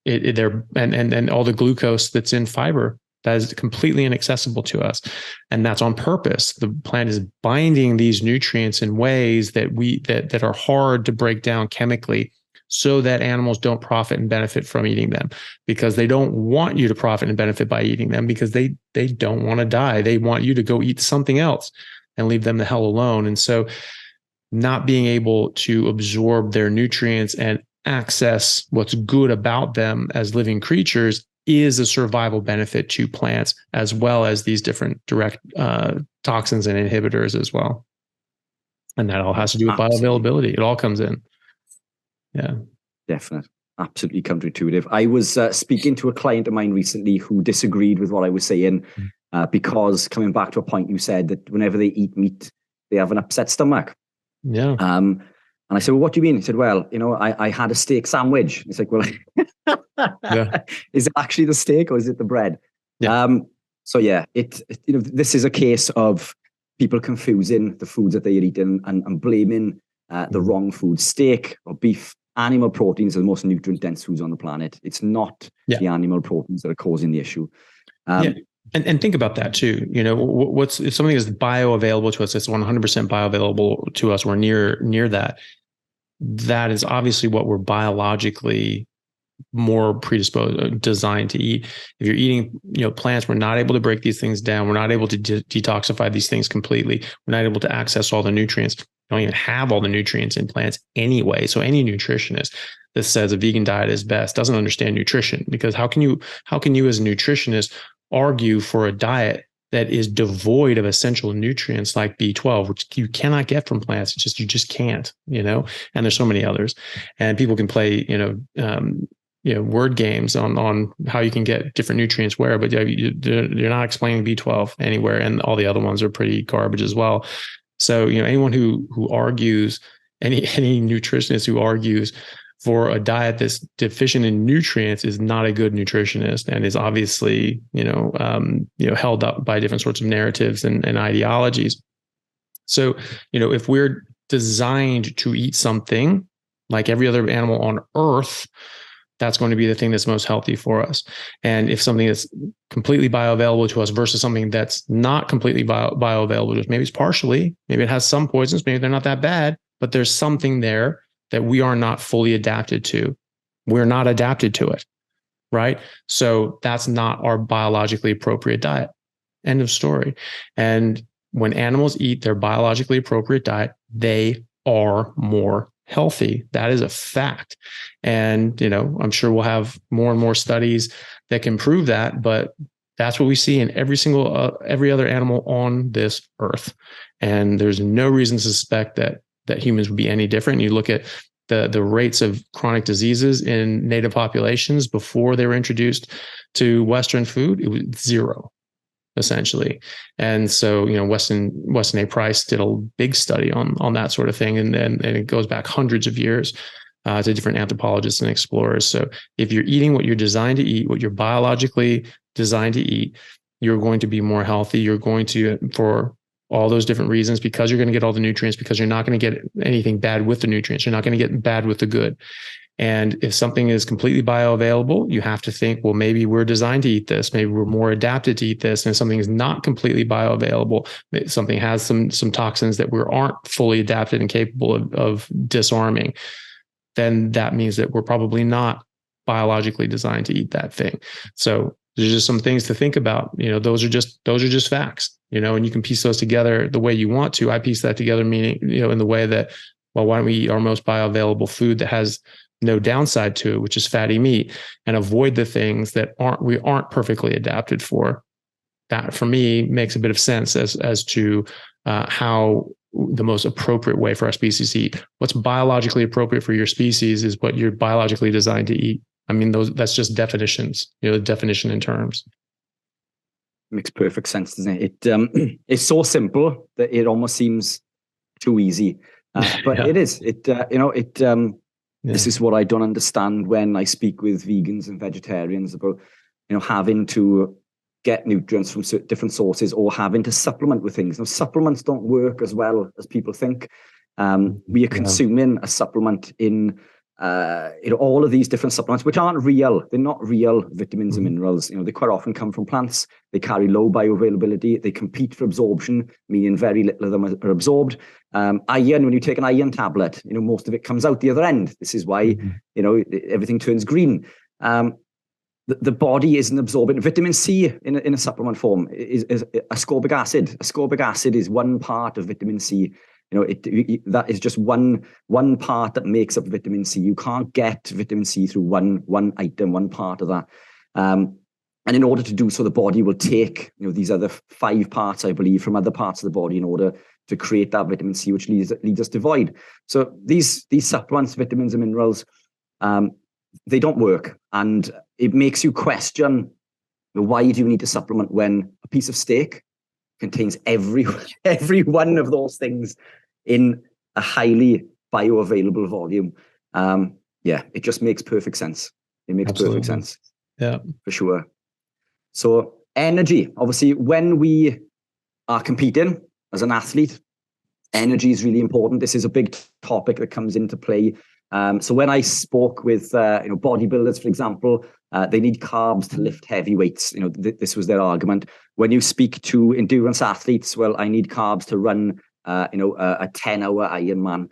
and all the glucose that's in fiber, that is completely inaccessible to us. And that's on purpose. The plant is binding these nutrients in ways that are hard to break down chemically, so that animals don't profit and benefit from eating them, because they don't want you to profit and benefit by eating them, because they don't want to die. They want you to go eat something else and leave them the hell alone. And so not being able to absorb their nutrients and access what's good about them as living creatures is a survival benefit to plants, as well as these different direct toxins and inhibitors as well. And that all has to do with bioavailability. It all comes in. Yeah.
Definitely. Absolutely counterintuitive. I was speaking to a client of mine recently who disagreed with what I was saying, because, coming back to a point you said, that whenever they eat meat, they have an upset stomach.
Yeah.
And I said, well, what do you mean? He said, well, I had a steak sandwich. It's like, well, yeah. Is it actually the steak or is it the bread?
Yeah.
So yeah, this is a case of people confusing the foods that they're eating and blaming the wrong food. Steak or beef, animal proteins are the most nutrient-dense foods on the planet. It's not the animal proteins that are causing the issue.
And think about that too. If something is bioavailable to us, it's 100% bioavailable to us, we're near that. That is obviously what we're biologically more predisposed, designed to eat. If you're eating, plants, we're not able to break these things down. We're not able to detoxify these things completely. We're not able to access all the nutrients. don't even have all the nutrients in plants anyway. So any nutritionist that says a vegan diet is best doesn't understand nutrition, because how can you as a nutritionist argue for a diet that is devoid of essential nutrients like B12, which you cannot get from plants? You just can't, and there's so many others, and people can play, word games on how you can get different nutrients where, but you're not explaining B12 anywhere. And all the other ones are pretty garbage as well. So, anyone who argues, any nutritionist who argues for a diet that's deficient in nutrients is not a good nutritionist, and is obviously, held up by different sorts of narratives and ideologies. So, if we're designed to eat something like every other animal on Earth, that's going to be the thing that's most healthy for us. And if something is completely bioavailable to us versus something that's not completely bioavailable to us, maybe it's partially, maybe it has some poisons, maybe they're not that bad, but there's something there that we are not fully adapted to. We're not adapted to it, right? So that's not our biologically appropriate diet. End of story. And when animals eat their biologically appropriate diet, they are more healthy. That is a fact. And, I'm sure we'll have more and more studies that can prove that, but that's what we see in every other animal on this earth. And there's no reason to suspect that humans would be any different. You look at the rates of chronic diseases in native populations before they were introduced to Western food, it was zero, essentially. And so, Weston A. Price did a big study on that sort of thing. And it goes back hundreds of years to different anthropologists and explorers. So if you're eating what you're designed to eat, what you're biologically designed to eat, you're going to be more healthy. You're going to, for all those different reasons, because you're going to get all the nutrients, because you're not going to get anything bad with the nutrients. You're not going to get bad with the good. And if something is completely bioavailable, you have to think, well, maybe we're designed to eat this. Maybe we're more adapted to eat this. And if something is not completely bioavailable, something has some toxins that we aren't fully adapted and capable of disarming, then that means that we're probably not biologically designed to eat that thing. So there's just some things to think about. Those are just facts, and you can piece those together the way you want to. I piece that together, meaning, in the way that, well, why don't we eat our most bioavailable food that has no downside to it, which is fatty meat, and avoid the things that we aren't perfectly adapted for. That, for me, makes a bit of sense as to how the most appropriate way for our species to eat. What's biologically appropriate for your species is what you're biologically designed to eat. I mean, that's just definitions, definition in terms.
Makes perfect sense, doesn't it? It's so simple that it almost seems too easy, but yeah. It is. This is what I don't understand when I speak with vegans and vegetarians about, having to get nutrients from different sources or having to supplement with things. Now, supplements don't work as well as people think. We are consuming a supplement in all of these different supplements, which aren't real. They're not real vitamins and minerals. They quite often come from plants. They carry low bioavailability. They compete for absorption, meaning very little of them are absorbed. Iron, when you take an iron tablet, most of it comes out the other end. This is why, everything turns green. The body isn't absorbing vitamin C in a supplement form. Is ascorbic acid. Ascorbic acid is one part of vitamin C. That is just one part that makes up vitamin C. You can't get vitamin C through one item, one part of that. And in order to do so, the body will take these other 5 parts, I believe, from other parts of the body in order to create that vitamin C, which leads us devoid. So these supplements, vitamins and minerals, they don't work, and it makes you question, why do you need to supplement when a piece of steak contains every one of those things in a highly bioavailable volume? It just makes perfect sense. It makes Absolutely. Perfect sense.
Yeah,
for sure. So energy, obviously, when we are competing as an athlete, energy is really important. This is a big topic that comes into play. So when I spoke with bodybuilders, for example, they need carbs to lift heavy weights. This was their argument. When you speak to endurance athletes, well, I need carbs to run a 10-hour Ironman,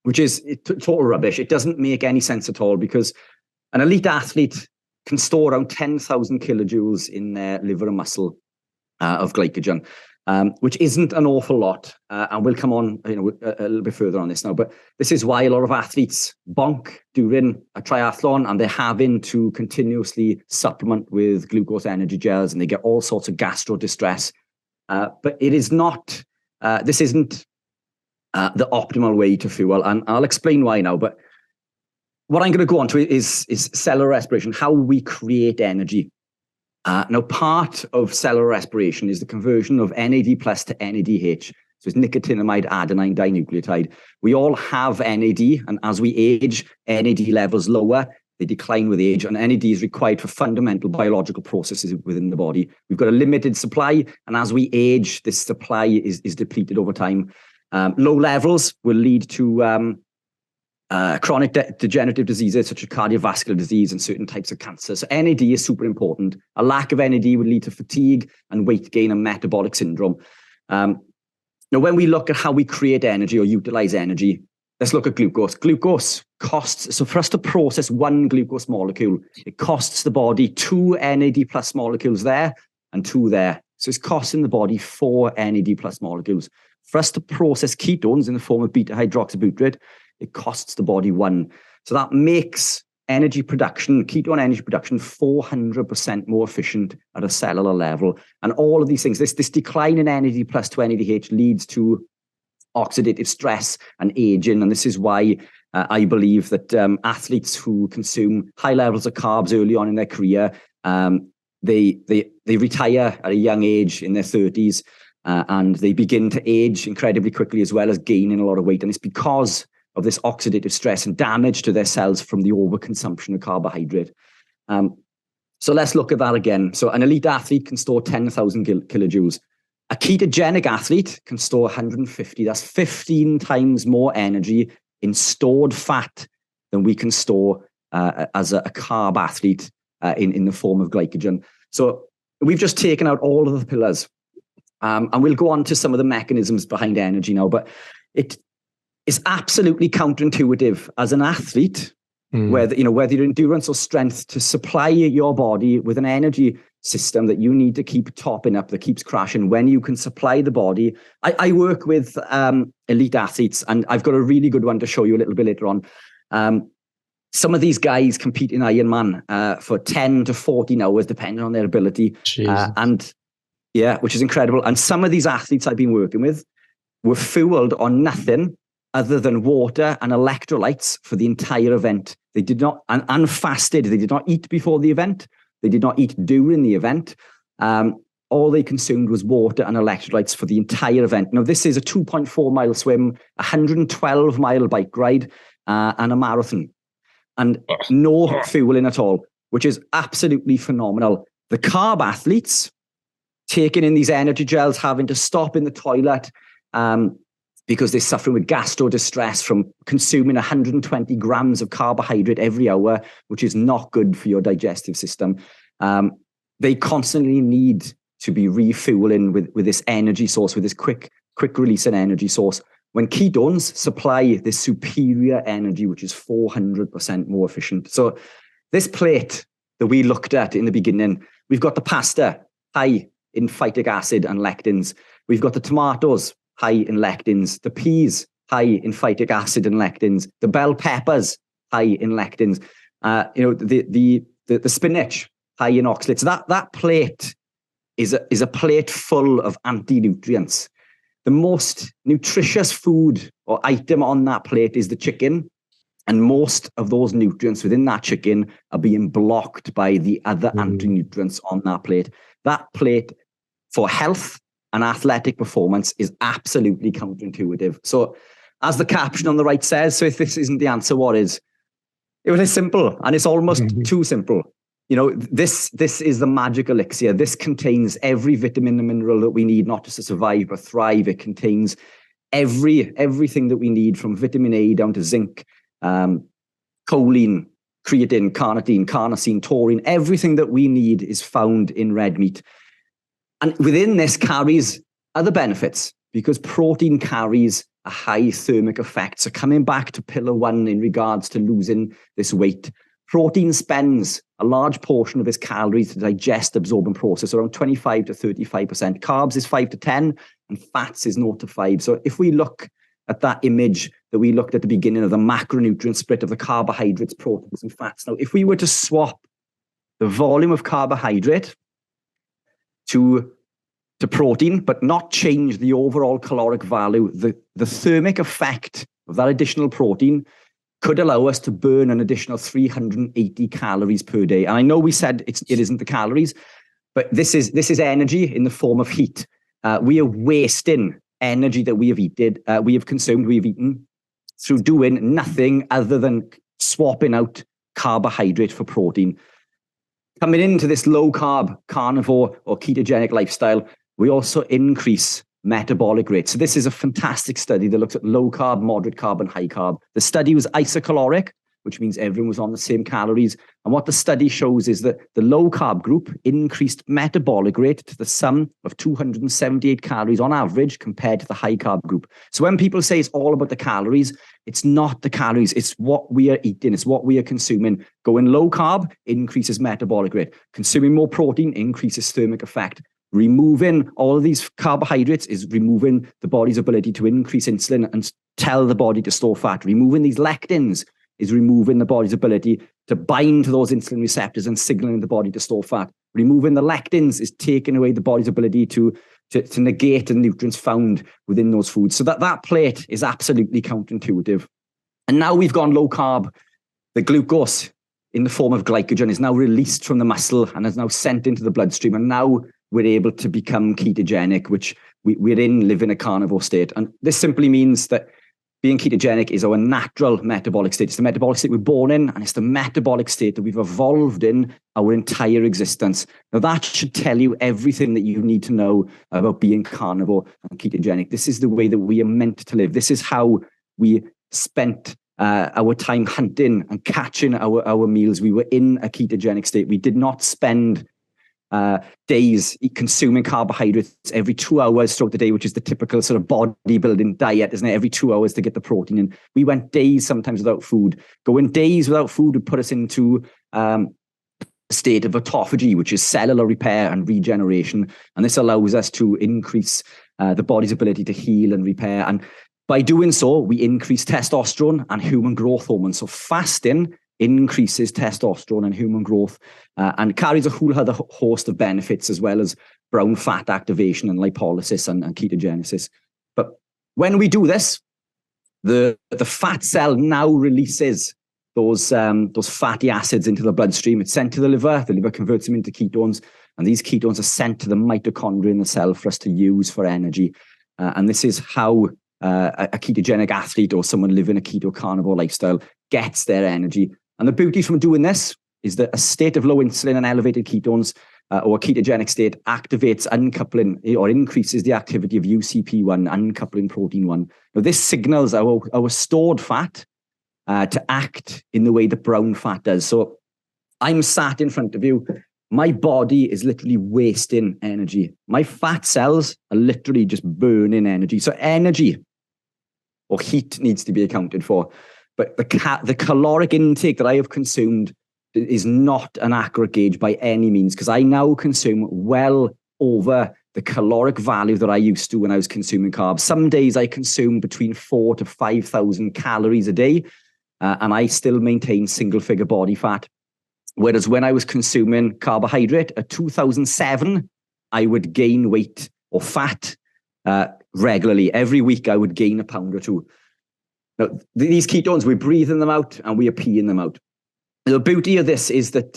which is total rubbish. It doesn't make any sense at all, because an elite athlete can store around 10,000 kilojoules in their liver and muscle of glycogen. which isn't an awful lot. And we'll come on a little bit further on this now. But this is why a lot of athletes bonk during a triathlon, and they're having to continuously supplement with glucose energy gels, and they get all sorts of gastro distress. But it is not, this isn't the optimal way to fuel. And I'll explain why now. But what I'm going to go on to is cellular respiration, how we create energy. Now, part of cellular respiration is the conversion of NAD plus to NADH. So it's nicotinamide adenine dinucleotide. We all have NAD, and as we age, NAD levels lower. They decline with age, and NAD is required for fundamental biological processes within the body. We've got a limited supply, and as we age, this supply is depleted over time. Low levels will lead to chronic degenerative diseases such as cardiovascular disease and certain types of cancer. So NAD is super important. A lack of NAD would lead to fatigue and weight gain and metabolic syndrome. Now, when we look at how we create energy or utilize energy, let's look at glucose. Glucose costs, so for us to process one glucose molecule, it costs the body 2 NAD plus molecules there and 2 there. So it's costing the body 4 NAD plus molecules. For us to process ketones in the form of beta hydroxybutyrate, it costs the body 1. So that makes energy production, ketone energy production, 400% more efficient at a cellular level. And all of these things, this decline in NAD plus to NADH leads to oxidative stress and aging. And this is why I believe that athletes who consume high levels of carbs early on in their career, they retire at a young age in their 30s, and they begin to age incredibly quickly, as well as gaining a lot of weight. And it's because of this oxidative stress and damage to their cells from the overconsumption of carbohydrate. So let's look at that again. So an elite athlete can store 10,000 kilojoules. A ketogenic athlete can store 150. That's 15 times more energy in stored fat than we can store as a carb athlete in the form of glycogen. So we've just taken out all of the pillars. And we'll go on to some of the mechanisms behind energy now, but it is absolutely counterintuitive as an athlete, whether your endurance or strength, to supply your body with an energy system that you need to keep topping up, that keeps crashing, when you can supply the body. I work with elite athletes, and I've got a really good one to show you a little bit later on. Some of these guys compete in Ironman for 10 to 14 hours, depending on their ability. And yeah, which is incredible. And some of these athletes I've been working with were fueled on nothing other than water and electrolytes for the entire event. They did not, and fasted. They did not eat before the event. They did not eat during the event. All they consumed was water and electrolytes for the entire event. Now, this is a 2.4 mile swim, 112 mile bike ride, and a marathon. And no fueling at all, which is absolutely phenomenal. The carb athletes taking in these energy gels, having to stop in the toilet, because they're suffering with gastro distress from consuming 120 grams of carbohydrate every hour, which is not good for your digestive system. They constantly need to be refueling with this energy source, with this quick release and energy source, when ketones supply this superior energy, which is 400% more efficient. So this plate that we looked at in the beginning, we've got the pasta, high in phytic acid and lectins. We've got the tomatoes, high in lectins, the peas, high in phytic acid and lectins, the bell peppers, high in lectins, the spinach, high in oxalates. That plate is a plate full of anti-nutrients. The most nutritious food or item on that plate is the chicken, and most of those nutrients within that chicken are being blocked by the other anti-nutrients on that plate. That plate for health and athletic performance is absolutely counterintuitive. So as the caption on the right says, so if this isn't the answer, what is? It was simple, and it's almost too simple. This is the magic elixir. This contains every vitamin and mineral that we need, not just to survive, but thrive. It contains everything that we need, from vitamin A down to zinc, choline, creatine, carnitine, carnosine, taurine. Everything that we need is found in red meat. And within this carries other benefits, because protein carries a high thermic effect. So coming back to pillar 1 in regards to losing this weight, Protein spends a large portion of its calories to digest, absorb, and process, around 25 to 35%. Carbs is 5 to 10, and fats is 0 to 5. So if we look at that image that we looked at the beginning of the macronutrient split of the carbohydrates, proteins, and fats. Now, if we were to swap the volume of carbohydrate to protein, but not change the overall caloric value, the thermic effect of that additional protein could allow us to burn an additional 380 calories per day. And I know we said it isn't the calories, but this is energy in the form of heat. We are wasting energy that we have eaten through doing nothing other than swapping out carbohydrate for protein. Coming into this low carb, carnivore, or ketogenic lifestyle, we also increase metabolic rate. So this is a fantastic study that looks at low carb, moderate carb, and high carb. The study was isocaloric, which means everyone was on the same calories. And what the study shows is that the low carb group increased metabolic rate to the sum of 278 calories on average compared to the high carb group. So when people say it's all about the calories, it's not the calories, it's what we are eating, it's what we are consuming. Going low carb increases metabolic rate. Consuming more protein increases thermic effect. Removing all of these carbohydrates is removing the body's ability to increase insulin and tell the body to store fat. Removing these lectins is removing the body's ability to bind to those insulin receptors and signaling the body to store fat. Removing the lectins is taking away the body's ability to negate the nutrients found within those foods. So that plate is absolutely counterintuitive. And now we've gone low carb. The glucose in the form of glycogen is now released from the muscle and is now sent into the bloodstream. And now we're able to become ketogenic, which we're in living a carnivore state. And this simply means that being ketogenic is our natural metabolic state. It's the metabolic state we're born in, and it's the metabolic state that we've evolved in our entire existence. Now, that should tell you everything that you need to know about being carnivore and ketogenic. This is the way that we are meant to live. This is how we spent our time hunting and catching our meals. We were in a ketogenic state. We did not spend days consuming carbohydrates every 2 hours throughout the day, which is the typical sort of bodybuilding diet, isn't it? Every 2 hours to get the protein in. We went days sometimes without food. Going days without food would put us into a state of autophagy, which is cellular repair and regeneration. And this allows us to increase the body's ability to heal and repair. And by doing so, we increase testosterone and human growth hormones. So fasting increases testosterone and human growth and carries a whole other host of benefits, as well as brown fat activation and lipolysis and ketogenesis. But when we do this, the fat cell now releases those fatty acids into the bloodstream. It's sent to the liver converts them into ketones, and these ketones are sent to the mitochondria in the cell for us to use for energy. And this is how a ketogenic athlete or someone living a keto carnivore lifestyle gets their energy. And the beauty from doing this is that a state of low insulin and elevated ketones or a ketogenic state activates uncoupling or increases the activity of UCP1, uncoupling protein 1. Now, this signals our stored fat to act in the way that brown fat does. So I'm sat in front of you. My body is literally wasting energy. My fat cells are literally just burning energy. So energy or heat needs to be accounted for. But the caloric intake that I have consumed is not an accurate gauge by any means, because I now consume well over the caloric value that I used to when I was consuming carbs. Some days I consume between 4,000 to 5,000 calories a day, and I still maintain single-figure body fat. Whereas when I was consuming carbohydrate at 2007, I would gain weight or fat regularly. Every week I would gain a pound or two. Now, these ketones, we're breathing them out and we are peeing them out. The beauty of this is that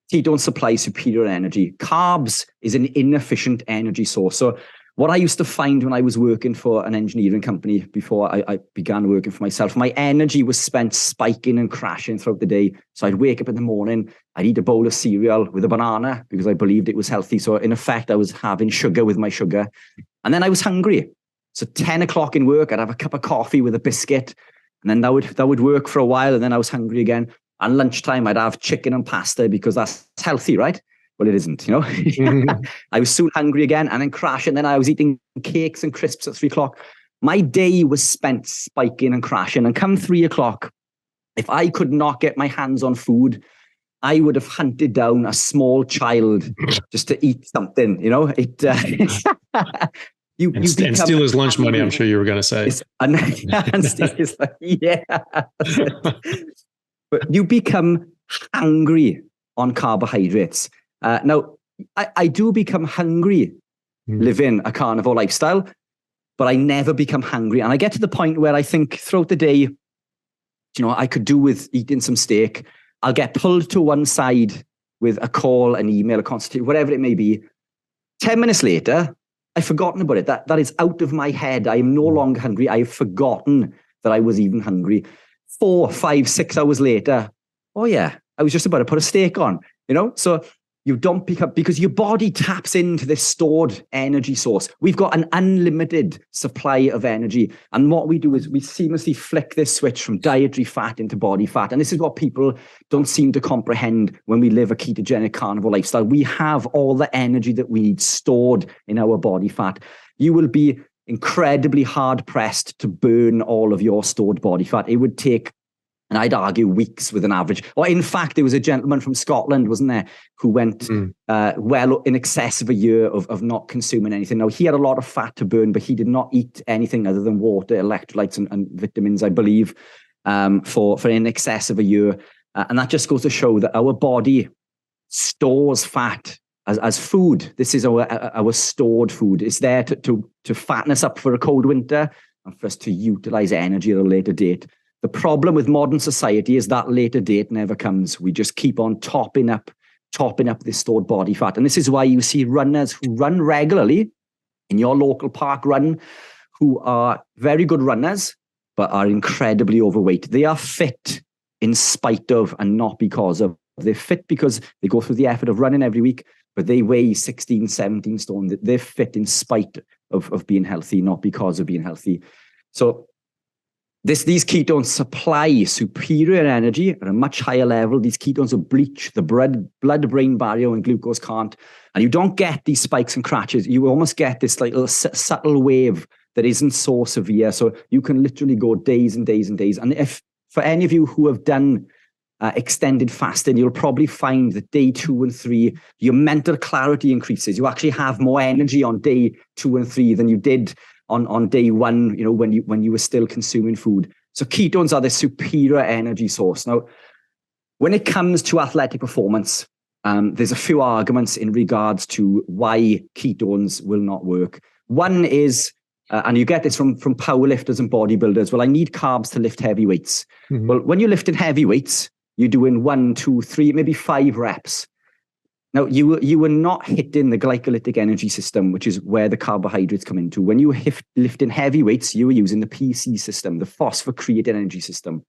ketones supply superior energy. Carbs is an inefficient energy source. So what I used to find when I was working for an engineering company before I began working for myself, my energy was spent spiking and crashing throughout the day. So I'd wake up in the morning, I'd eat a bowl of cereal with a banana because I believed it was healthy. So in effect, I was having sugar with my sugar. And then I was hungry. So 10 o'clock in work, I'd have a cup of coffee with a biscuit. And then that would work for a while. And then I was hungry again. And lunchtime, I'd have chicken and pasta because that's healthy, right? Well, it isn't, you know. I was soon hungry again and then crashing. Then I was eating cakes and crisps at 3 o'clock. My day was spent spiking and crashing. And come 3 o'clock, If I could not get my hands on food, I would have hunted down a small child just to eat something, you know.
And steal his lunch money, I'm sure you were going to say.
Yeah. But you become hungry on carbohydrates. Now, I do become hungry living a carnivore lifestyle, but I never become hungry. And I get to the point where I think throughout the day, I could do with eating some steak. I'll get pulled to one side with a call, an email, a consultation, whatever it may be. 10 minutes later, I've forgotten about it. That is out of my head. I am no longer hungry. I have forgotten that I was even hungry. 4, 5, 6 hours later, oh yeah, I was just about to put a steak on, So you don't pick up, because your body taps into this stored energy source. We've got an unlimited supply of energy. And what we do is we seamlessly flick this switch from dietary fat into body fat. And this is what people don't seem to comprehend when we live a ketogenic carnivore lifestyle. We have all the energy that we need stored in our body fat. You will be incredibly hard pressed to burn all of your stored body fat. It would take, and I'd argue, weeks with an average. Or in fact, there was a gentleman from Scotland, wasn't there, who went well in excess of a year of not consuming anything. Now, he had a lot of fat to burn, but he did not eat anything other than water, electrolytes, and vitamins, I believe, for in excess of a year. And that just goes to show that our body stores fat as food. This is our stored food. It's there to fatten us up for a cold winter and for us to utilize energy at a later date. The problem with modern society is that later date never comes. We just keep on topping up this stored body fat. And this is why you see runners who run regularly in your local park run, who are very good runners, but are incredibly overweight. They are fit in spite of and not because of. They're fit because they go through the effort of running every week, but they weigh 16, 17 stone. They're fit in spite of being healthy, not because of being healthy. So these ketones supply superior energy at a much higher level. These ketones will bleach the blood-brain barrier when glucose can't. And you don't get these spikes and crashes. You almost get this like little subtle wave that isn't so severe. So you can literally go days and days and days. And if for any of you who have done extended fasting, you'll probably find that day 2 and 3, your mental clarity increases. You actually have more energy on day 2 and 3 than you did on day 1, when you were still consuming food. So ketones are the superior energy source. Now, when it comes to athletic performance, there's a few arguments in regards to why ketones will not work. One is, and you get this from powerlifters and bodybuilders, well, I need carbs to lift heavy weights. Mm-hmm. Well, when you're lifting heavy weights, you're doing 1, 2, 3, maybe 5 reps. Now, you were not hitting the glycolytic energy system, which is where the carbohydrates come into. When you were lifting heavy weights, you were using the PC system, the phosphocreatine energy system.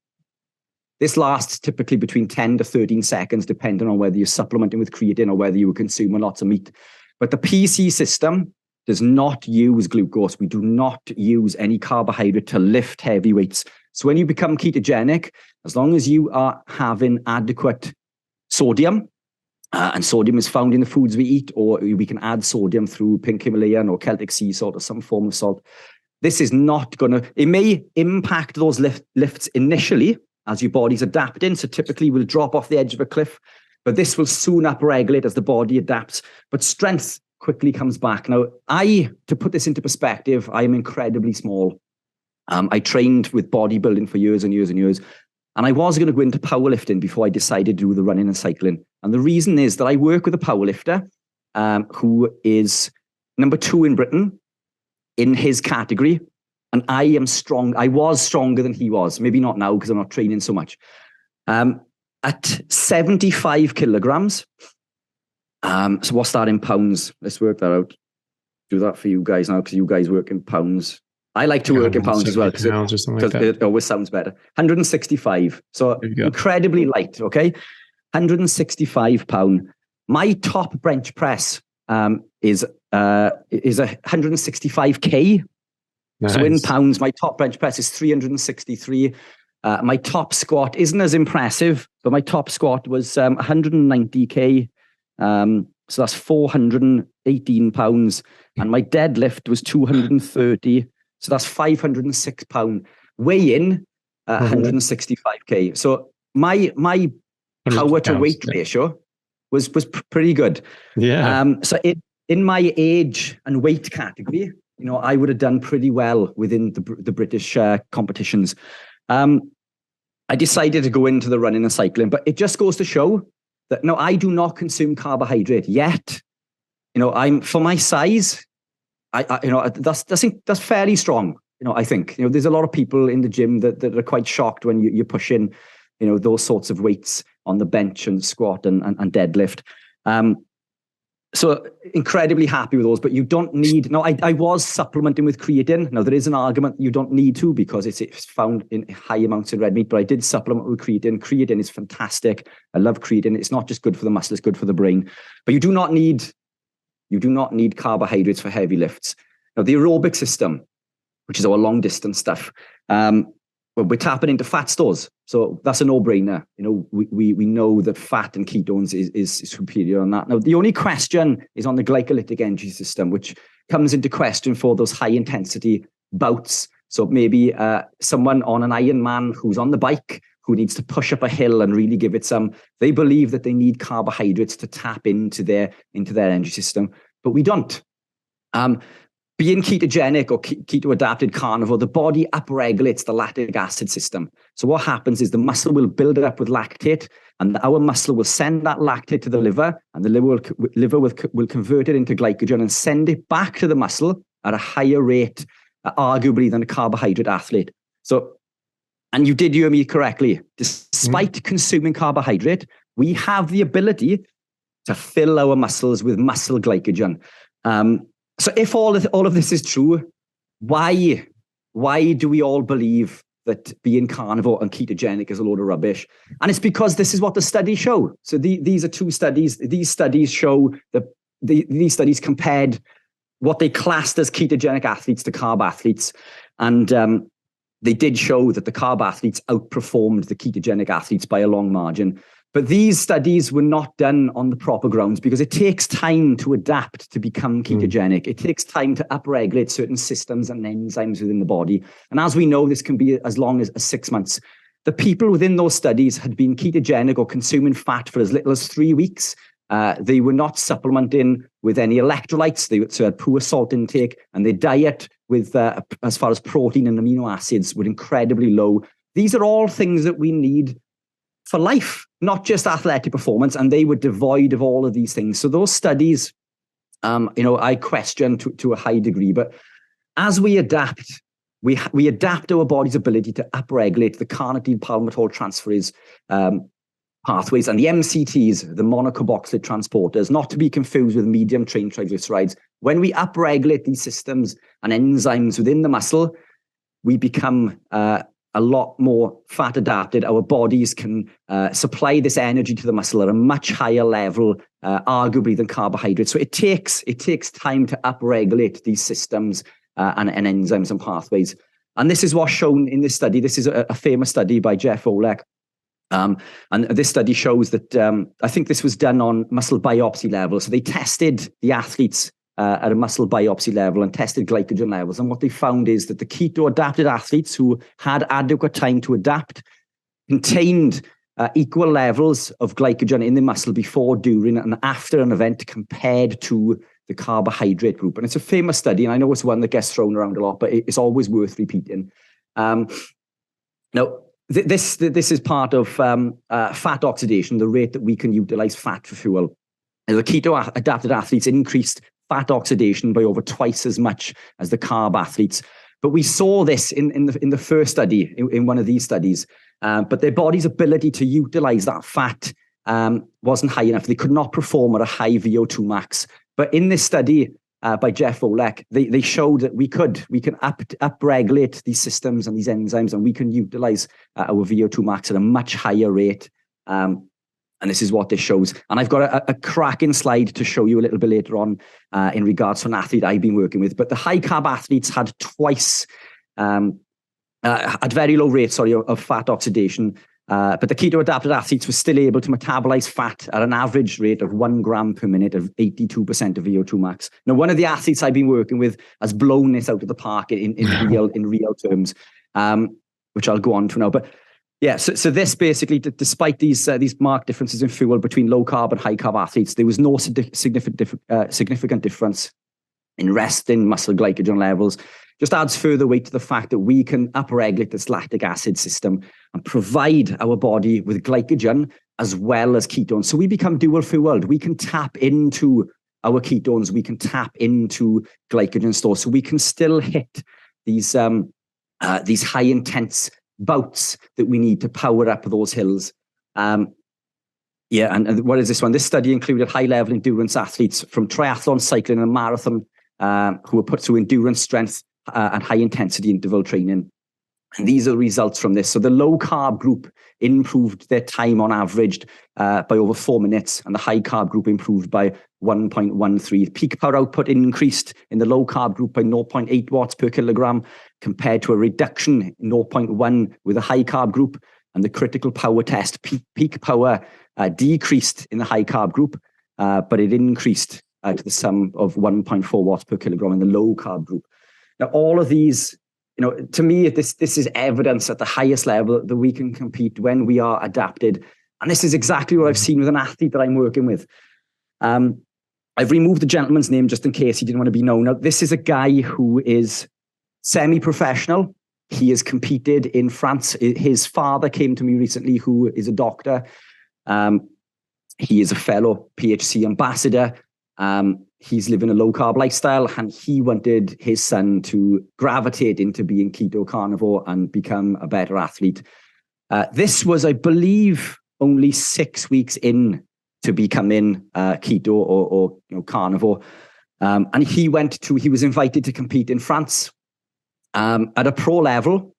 This lasts typically between 10 to 13 seconds, depending on whether you're supplementing with creatine or whether you were consuming lots of meat. But the PC system does not use glucose. We do not use any carbohydrate to lift heavy weights. So when you become ketogenic, as long as you are having adequate sodium, and sodium is found in the foods we eat, or we can add sodium through pink Himalayan or Celtic sea salt or some form of salt. This is not going to, it may impact those lifts initially as your body's adapting. So typically we'll drop off the edge of a cliff, but this will soon upregulate as the body adapts. But strength quickly comes back. Now, to put this into perspective, I am incredibly small. I trained with bodybuilding for years and years and years. And I was going to go into powerlifting before I decided to do the running and cycling. And the reason is that I work with a powerlifter who is number 2 in Britain in his category. And I am strong. I was stronger than he was. Maybe not now because I'm not training so much. At 75 kilograms. So what's that in pounds? Let's work that out. Do that for you guys now because you guys work in pounds. I like to work in pounds as well because it always sounds better. 165. So incredibly light, okay? 165 pound. My top bench press is 165k. Nice. So in pounds, my top bench press is 363. My top squat isn't as impressive, but my top squat was 190k. So that's 418 pounds. And my deadlift was 230. So that's 506 pound. Weigh in, 165k. So my power to weight ratio was pretty good.
Yeah.
So in my age and weight category, you know, I would have done pretty well within the British competitions. I decided to go into the running and cycling, but it just goes to show that no, I do not consume carbohydrate yet. You know, for my size, you know, that's fairly strong. You know, I think, you know, there's a lot of people in the gym that are quite shocked when you're pushing, you know, those sorts of weights on the bench and squat and deadlift. So incredibly happy with those, but you don't need, no, I was supplementing with creatine. Now there is an argument you don't need to because it's found in high amounts in red meat, but I did supplement with creatine. Creatine is fantastic. I love creatine. It's not just good for the muscle, it's good for the brain, but you do not need carbohydrates for heavy lifts. Now the aerobic system, which is our long distance stuff, we're tapping into fat stores. So that's a no-brainer. You know, we know that fat and ketones is superior on that. Now, the only question is on the glycolytic energy system, which comes into question for those high intensity bouts. So maybe someone on an Ironman who's on the bike, who needs to push up a hill and really give it some, they believe that they need carbohydrates to tap into their energy system, but we don't. Being ketogenic or keto adapted carnivore, the body upregulates the lactic acid system. So what happens is the muscle will build it up with lactate, and our muscle will send that lactate to the liver, and the liver will convert it into glycogen and send it back to the muscle at a higher rate, arguably, than a carbohydrate athlete. So, and you did hear me correctly. Despite consuming carbohydrate, we have the ability to fill our muscles with muscle glycogen. So if all of this is true, why do we all believe that being carnivore and ketogenic is a load of rubbish? And it's because this is what the studies show. So these are two studies. These studies show that these studies compared what they classed as ketogenic athletes to carb athletes. And they did show that the carb athletes outperformed the ketogenic athletes by a long margin. But these studies were not done on the proper grounds because it takes time to adapt to become ketogenic. It takes time to upregulate certain systems and enzymes within the body. And as we know, this can be as long as 6 months. The people within those studies had been ketogenic or consuming fat for as little as 3 weeks. They were not supplementing with any electrolytes. They had poor salt intake, and their diet with, as far as protein and amino acids, were incredibly low. These are all things that we need for life, not just athletic performance, and they were devoid of all of these things. So those studies, you know, I question to a high degree. But as we adapt, we adapt our body's ability to upregulate the carnitine palmitoyl transferase pathways and the MCTs, the monocarboxylate transporters, not to be confused with medium chain triglycerides. When we upregulate these systems and enzymes within the muscle, we become a lot more fat adapted. Our bodies can supply this energy to the muscle at a much higher level, arguably, than carbohydrates. So it takes time to upregulate these systems and enzymes and pathways. And this is what's shown in this study. This is a famous study by Jeff Olek. And this study shows that I think this was done on muscle biopsy level. So they tested the athletes at a muscle biopsy level and tested glycogen levels. And what they found is that the keto adapted athletes who had adequate time to adapt contained equal levels of glycogen in the muscle before, during, and after an event compared to the carbohydrate group. And it's a famous study, and I know it's one that gets thrown around a lot, but it's always worth repeating. Now, this is part of fat oxidation, the rate that we can utilize fat for fuel. And the keto adapted athletes increased fat oxidation by over twice as much as the carb athletes. But we saw this in the first study, in one of these studies. But their body's ability to utilize that fat wasn't high enough. They could not perform at a high VO2 max. But in this study by Jeff Olek, they showed that we can upregulate these systems and these enzymes, and we can utilize our VO2 max at a much higher rate. And this is what this shows. And I've got a cracking slide to show you a little bit later on in regards to an athlete I've been working with. But the high carb athletes had at very low rates, of fat oxidation. But the keto adapted athletes were still able to metabolize fat at an average rate of 1 gram per minute of 82% of VO2 max. Now, one of the athletes I've been working with has blown this out of the park in real terms. which I'll go on to now. But yeah, so this basically, despite these marked differences in fuel between low carb and high carb athletes, there was no significant difference in resting muscle glycogen levels. Just adds further weight to the fact that we can upregulate this lactic acid system and provide our body with glycogen as well as ketones. So we become dual fueled. We can tap into our ketones. We can tap into glycogen stores. So we can still hit these high intense bouts that we need to power up those hills. And what is this one? This study included high-level endurance athletes from triathlon, cycling, and marathon who were put through endurance, strength, and high-intensity interval training. And these are the results from this. So the low-carb group improved their time on average by over 4 minutes, and the high-carb group improved by 1.13. Peak power output increased in the low-carb group by 0.8 watts per kilogram, compared to a reduction in 0.1 with a high-carb group. And the critical power test, peak power decreased in the high-carb group, but it increased to the sum of 1.4 watts per kilogram in the low-carb group. Now, all of these, to me, this is evidence at the highest level that we can compete when we are adapted. And this is exactly what I've seen with an athlete that I'm working with. I've removed the gentleman's name just in case he didn't want to be known. Now, this is a guy who is semi-professional. He has competed in France. His father came to me recently, who is a doctor. He is a fellow PHC ambassador. He's living a low-carb lifestyle, and he wanted his son to gravitate into being keto carnivore and become a better athlete. This was, I believe, only 6 weeks in to becoming keto or carnivore. And he was invited to compete in France at a pro level.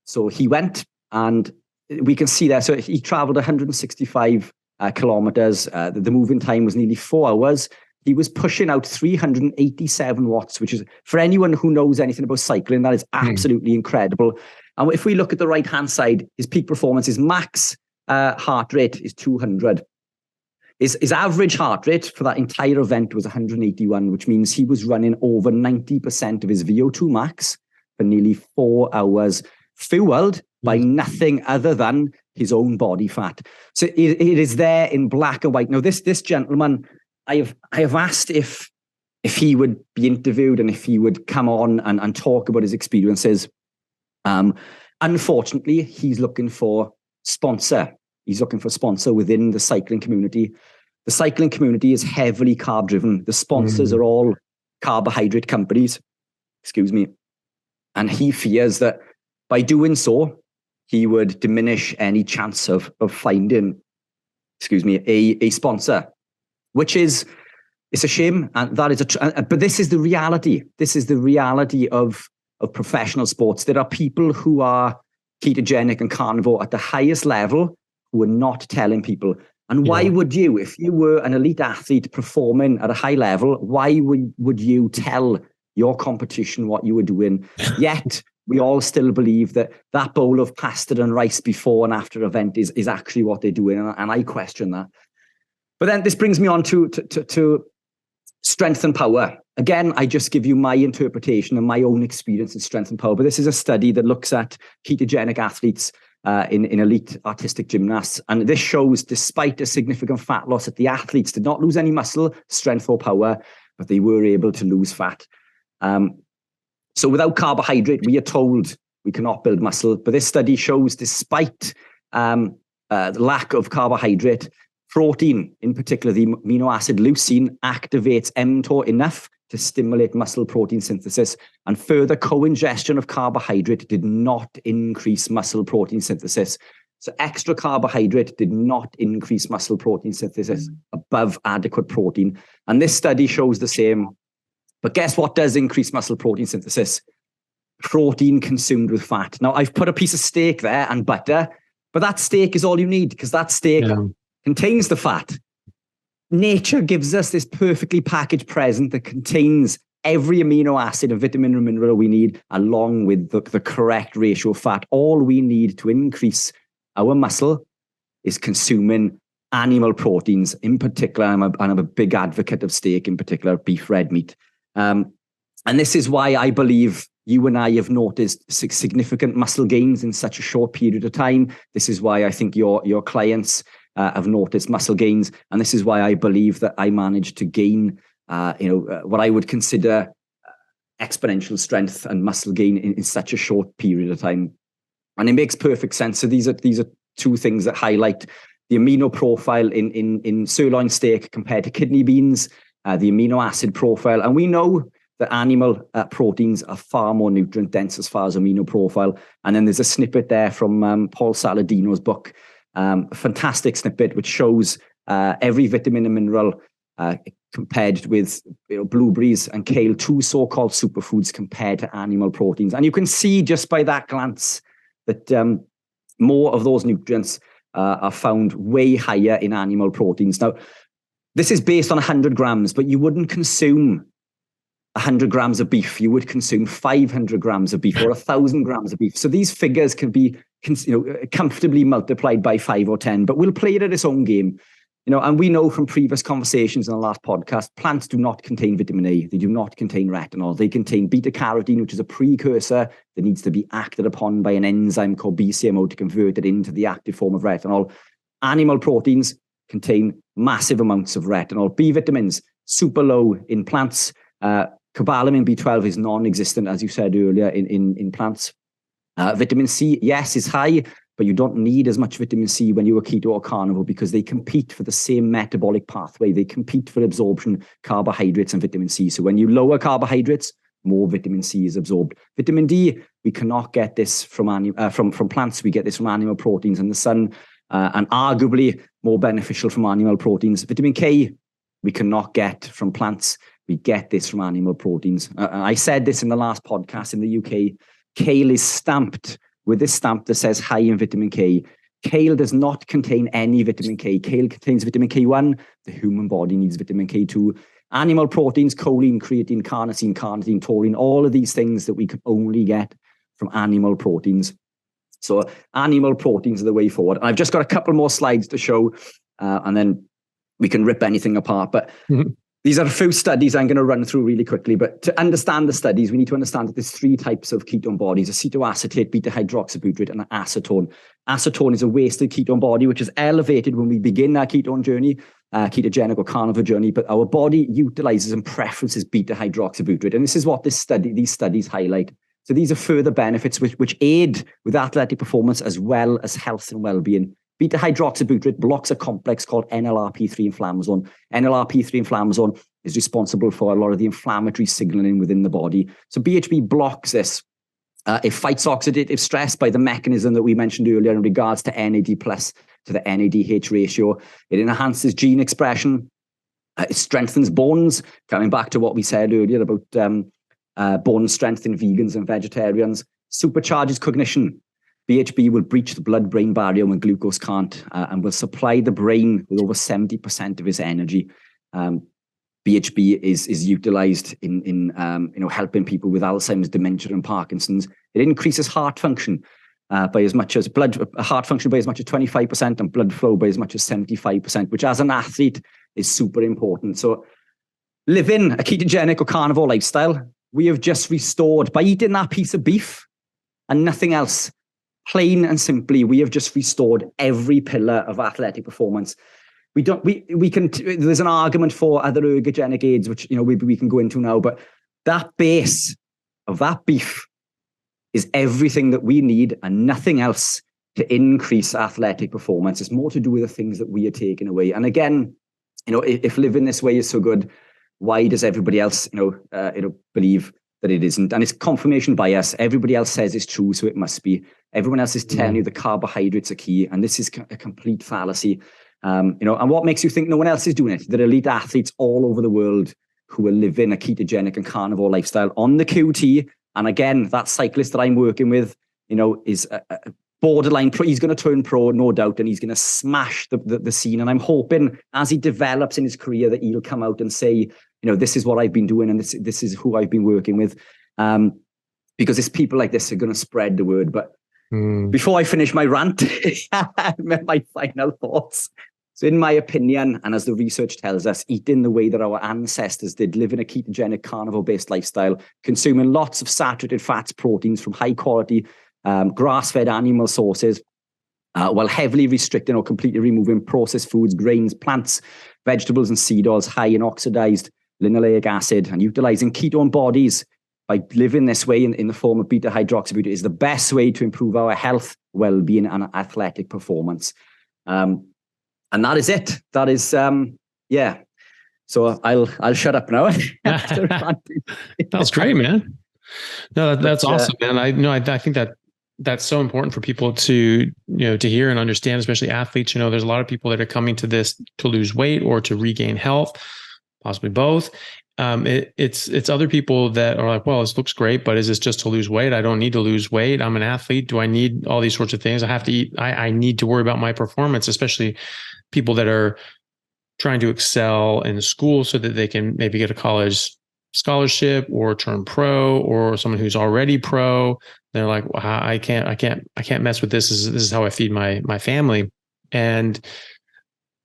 So he went, and we can see there. So he traveled 165 kilometers. The moving time was nearly 4 hours. He was pushing out 387 watts, which is, for anyone who knows anything about cycling, that is absolutely incredible. And if we look at the right-hand side, his peak performance, his max heart rate is 200. His average heart rate for that entire event was 181, which means he was running over 90% of his VO2 max for nearly 4 hours, fueled by nothing other than his own body fat. So it is there in black and white. Now, this gentleman, I have asked if he would be interviewed and if he would come on and talk about his experiences. Unfortunately, he's looking for sponsor. He's looking for sponsor within the cycling community. The cycling community is heavily carb driven. The sponsors are all carbohydrate companies. Excuse me. And he fears that by doing so, he would diminish any chance of finding, a sponsor. Which is, it's a shame, and that is but this is the reality. This is the reality of professional sports. There are people who are ketogenic and carnivore at the highest level who are not telling people. And why would you, if you were an elite athlete performing at a high level, why would you tell your competition what you were doing? Yet we all still believe that bowl of pasta and rice before and after event is actually what they're doing, and I question that. But then this brings me on to strength and power. Again, I just give you my interpretation and my own experience in strength and power. But this is a study that looks at ketogenic athletes in elite artistic gymnasts. And this shows, despite a significant fat loss, that the athletes did not lose any muscle, strength or power, but they were able to lose fat. So without carbohydrate, we are told we cannot build muscle. But this study shows, despite the lack of carbohydrate, protein, in particular the amino acid leucine, activates mTOR enough to stimulate muscle protein synthesis, and further co-ingestion of carbohydrate did not increase muscle protein synthesis. So extra carbohydrate did not increase muscle protein synthesis above adequate protein. And this study shows the same. But guess what does increase muscle protein synthesis? Protein consumed with fat. Now, I've put a piece of steak there and butter, but that steak is all you need, because that steak contains the fat. Nature gives us this perfectly packaged present that contains every amino acid and vitamin and mineral we need, along with the correct ratio of fat. All we need to increase our muscle is consuming animal proteins. In particular, I'm a big advocate of steak, in particular beef red meat. And this is why I believe you and I have noticed significant muscle gains in such a short period of time. This is why I think your clients have noticed muscle gains. And this is why I believe that I managed to gain, what I would consider exponential strength and muscle gain in such a short period of time. And it makes perfect sense. So these are two things that highlight the amino profile in sirloin steak compared to kidney beans, the amino acid profile. And we know that animal proteins are far more nutrient dense as far as amino profile. And then there's a snippet there from Paul Saladino's book, a fantastic snippet which shows every vitamin and mineral compared with blueberries and kale, two so-called superfoods compared to animal proteins. And you can see just by that glance that more of those nutrients are found way higher in animal proteins. Now, this is based on 100 grams, but you wouldn't consume 100 grams of beef. You would consume 500 grams of beef or 1,000 grams of beef. So these figures can be comfortably multiplied by 5 or 10, but we'll play it at its own game. And we know from previous conversations in the last podcast, plants do not contain vitamin A. They do not contain retinol. They contain beta-carotene, which is a precursor that needs to be acted upon by an enzyme called BCMO to convert it into the active form of retinol. Animal proteins contain massive amounts of retinol. B vitamins, super low in plants. Cobalamin B12 is non-existent, as you said earlier, in plants. Vitamin C, yes, is high, but you don't need as much vitamin C when you're a keto or carnivore because they compete for the same metabolic pathway. They compete for absorption, carbohydrates and vitamin C. So when you lower carbohydrates, more vitamin C is absorbed. Vitamin D, we cannot get this from plants. We get this from animal proteins in the sun, and arguably more beneficial from animal proteins. Vitamin K, we cannot get from plants. We get this from animal proteins. I said this in the last podcast in the UK. Kale is stamped with this stamp that says high in vitamin K. Kale does not contain any vitamin K. Kale contains vitamin K1. The human body needs vitamin K2. Animal proteins, choline, creatine, carnosine, taurine, all of these things that we can only get from animal proteins. So animal proteins are the way forward. And I've just got a couple more slides to show, and then we can rip anything apart. But these are a few studies I'm going to run through really quickly. But to understand the studies, we need to understand that there's 3 types of ketone bodies: acetoacetate, beta-hydroxybutyrate, and acetone. Acetone is a wasted ketone body, which is elevated when we begin our ketone journey, ketogenic or carnivore journey. But our body utilizes and preferences beta-hydroxybutyrate. And this is what these studies highlight. So these are further benefits which aid with athletic performance as well as health and well-being. Beta-hydroxybutyrate blocks a complex called NLRP3 inflammasome. NLRP3 inflammasome is responsible for a lot of the inflammatory signaling within the body. So BHB blocks this. It fights oxidative stress by the mechanism that we mentioned earlier in regards to NAD plus to the NADH ratio. It enhances gene expression. It strengthens bones, coming back to what we said earlier about bone strength in vegans and vegetarians. Supercharges cognition. BHB will breach the blood-brain barrier when glucose can't, and will supply the brain with over 70% of its energy. BHB is utilized in helping people with Alzheimer's, dementia, and Parkinson's. It increases heart function by as much as 25% and blood flow by as much as 75%, which as an athlete is super important. So living a ketogenic or carnivore lifestyle, we have just restored by eating that piece of beef and nothing else. Plain and simply, we have just restored every pillar of athletic performance. There's an argument for other ergogenic aids, which we can go into now, but that base of that beef is everything that we need and nothing else to increase athletic performance. It's more to do with the things that we are taking away. And again, if living this way is so good, why does everybody else believe that it isn't? And it's confirmation bias. Everybody else says it's true, so it must be. Everyone else is telling you the carbohydrates are key, and this is a complete fallacy. And what makes you think no one else is doing it? There are elite athletes all over the world who are living a ketogenic and carnivore lifestyle on the QT. And again, that cyclist that I'm working with, is a borderline pro. He's going to turn pro, no doubt, and he's going to smash the scene. And I'm hoping as he develops in his career that he'll come out and say, this is what I've been doing, and this is who I've been working with, because it's people like this are going to spread the word. But before I finish my rant, my final thoughts. So in my opinion, and as the research tells us, eating the way that our ancestors did, living a ketogenic carnivore-based lifestyle, consuming lots of saturated fats, proteins from high quality grass-fed animal sources, while heavily restricting or completely removing processed foods, grains, plants, vegetables, and seed oils high in oxidized linoleic acid, and utilizing ketone bodies by living this way in the form of beta-hydroxybutyrate is the best way to improve our health, well-being, and athletic performance. And that is it. That is, yeah. So I'll shut up now.
That was great, man. No, that's awesome, man. I think that's so important for people to hear and understand, especially athletes. There's a lot of people that are coming to this to lose weight or to regain health, possibly both. It's other people that are like, well, this looks great, but is this just to lose weight? I don't need to lose weight. I'm an athlete. Do I need all these sorts of things? I have to eat. I need to worry about my performance, especially people that are trying to excel in school so that they can maybe get a college scholarship or turn pro, or someone who's already pro. They're like, well, I can't mess with this. This is how I feed my family. And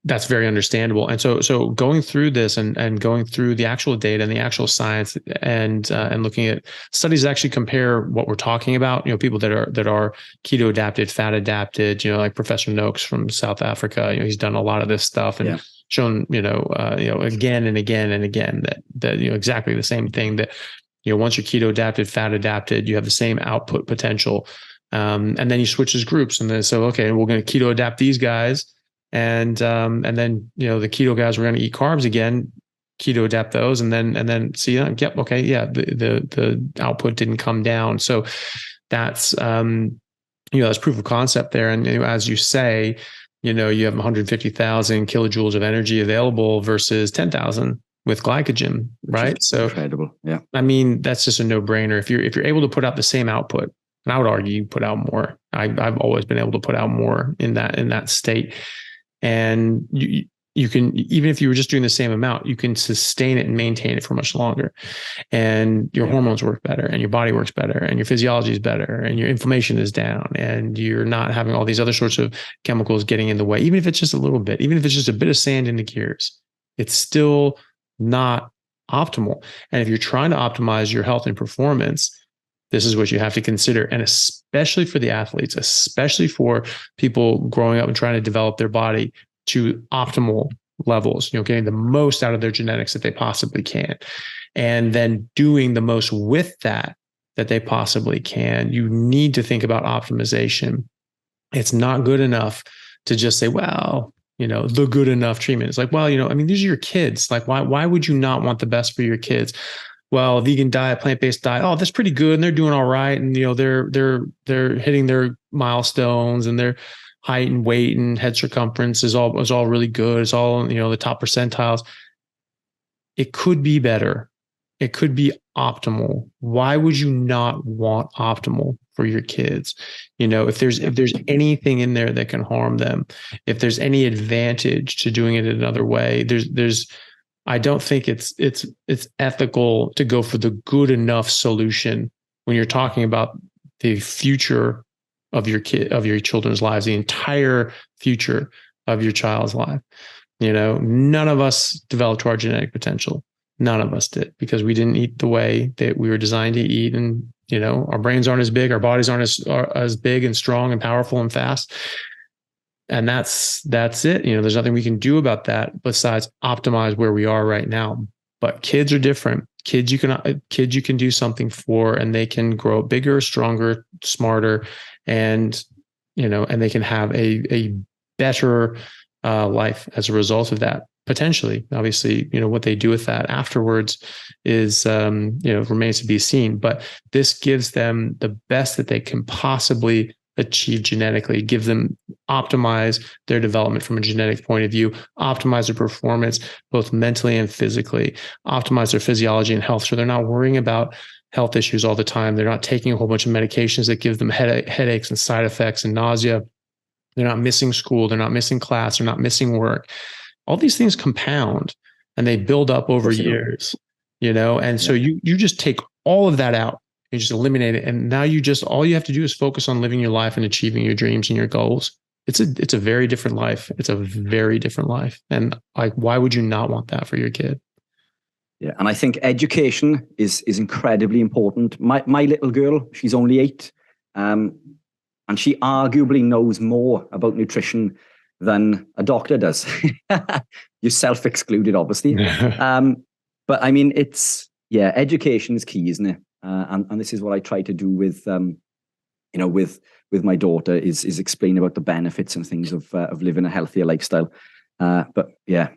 that's very understandable. And so going through this and going through the actual data and the actual science and looking at studies that actually compare what we're talking about, people that are keto adapted, fat adapted, like Professor Noakes from South Africa, he's done a lot of this stuff and shown, again and again and again that exactly the same thing, that, once you're keto adapted, fat adapted, you have the same output potential. And then he switches groups and then, so, okay, we're going to keto adapt these guys. And then, the keto guys, we're going to eat carbs again, keto adapt those, and then see, yep. Okay. Yeah. The output didn't come down. So that's, that's proof of concept there. And as you say, you have 150,000 kilojoules of energy available versus 10,000 with glycogen, right? So
incredible. Yeah.
I mean, that's just a no brainer. If you're able to put out the same output, and I would argue you put out more. I've always been able to put out more in that state. And you can, even if you were just doing the same amount, you can sustain it and maintain it for much longer. And your hormones work better, and your body works better, and your physiology is better, and your inflammation is down, and you're not having all these other sorts of chemicals getting in the way. Even if it's just a little bit, even if it's just a bit of sand in the gears, it's still not optimal. And if you're trying to optimize your health and performance, this is what you have to consider. And especially for the athletes, especially for people growing up and trying to develop their body to optimal levels, getting the most out of their genetics that they possibly can. And then doing the most with that they possibly can. You need to think about optimization. It's not good enough to just say, well, the good enough treatment. It's like, well, these are your kids. Like, why would you not want the best for your kids? Well, vegan diet, plant-based diet, oh, that's pretty good, and they're doing all right, and they're hitting their milestones, and their height and weight and head circumference is all really good. It's all the top percentiles. It could be better. It could be optimal. Why would you not want optimal for your kids? If there's anything in there that can harm them, if there's any advantage to doing it another way, I don't think it's ethical to go for the good enough solution when you're talking about the future of your children's lives, the entire future of your child's life. None of us developed to our genetic potential. None of us did, because we didn't eat the way that we were designed to eat. And, our brains aren't as big, our bodies aren't as big and strong and powerful and fast. And that's it. There's nothing we can do about that besides optimize where we are right now. But kids are different. Kids you can do something for, and they can grow bigger, stronger, smarter, and and they can have a better life as a result of that. Potentially, obviously, what they do with that afterwards is remains to be seen. But this gives them the best that they can possibly achieve genetically, give them, optimize their development from a genetic point of view, optimize their performance, both mentally and physically, optimize their physiology and health. So they're not worrying about health issues all the time. They're not taking a whole bunch of medications that give them headaches and side effects and nausea. They're not missing school. They're not missing class. They're not missing work. All these things compound and they build up over years, and so you just take all of that out. You just eliminate it. And now all you have to do is focus on living your life and achieving your dreams and your goals. it's a very different life. It's a very different life. And like, why would you not want that for your kid?
Yeah, and I think education is incredibly important. My little girl, she's only 8, and she arguably knows more about nutrition than a doctor does. Yourself excluded, obviously. But I mean, education is key, isn't it? And this is what I try to do with with my daughter is explain about the benefits and things of living a healthier lifestyle. But yeah.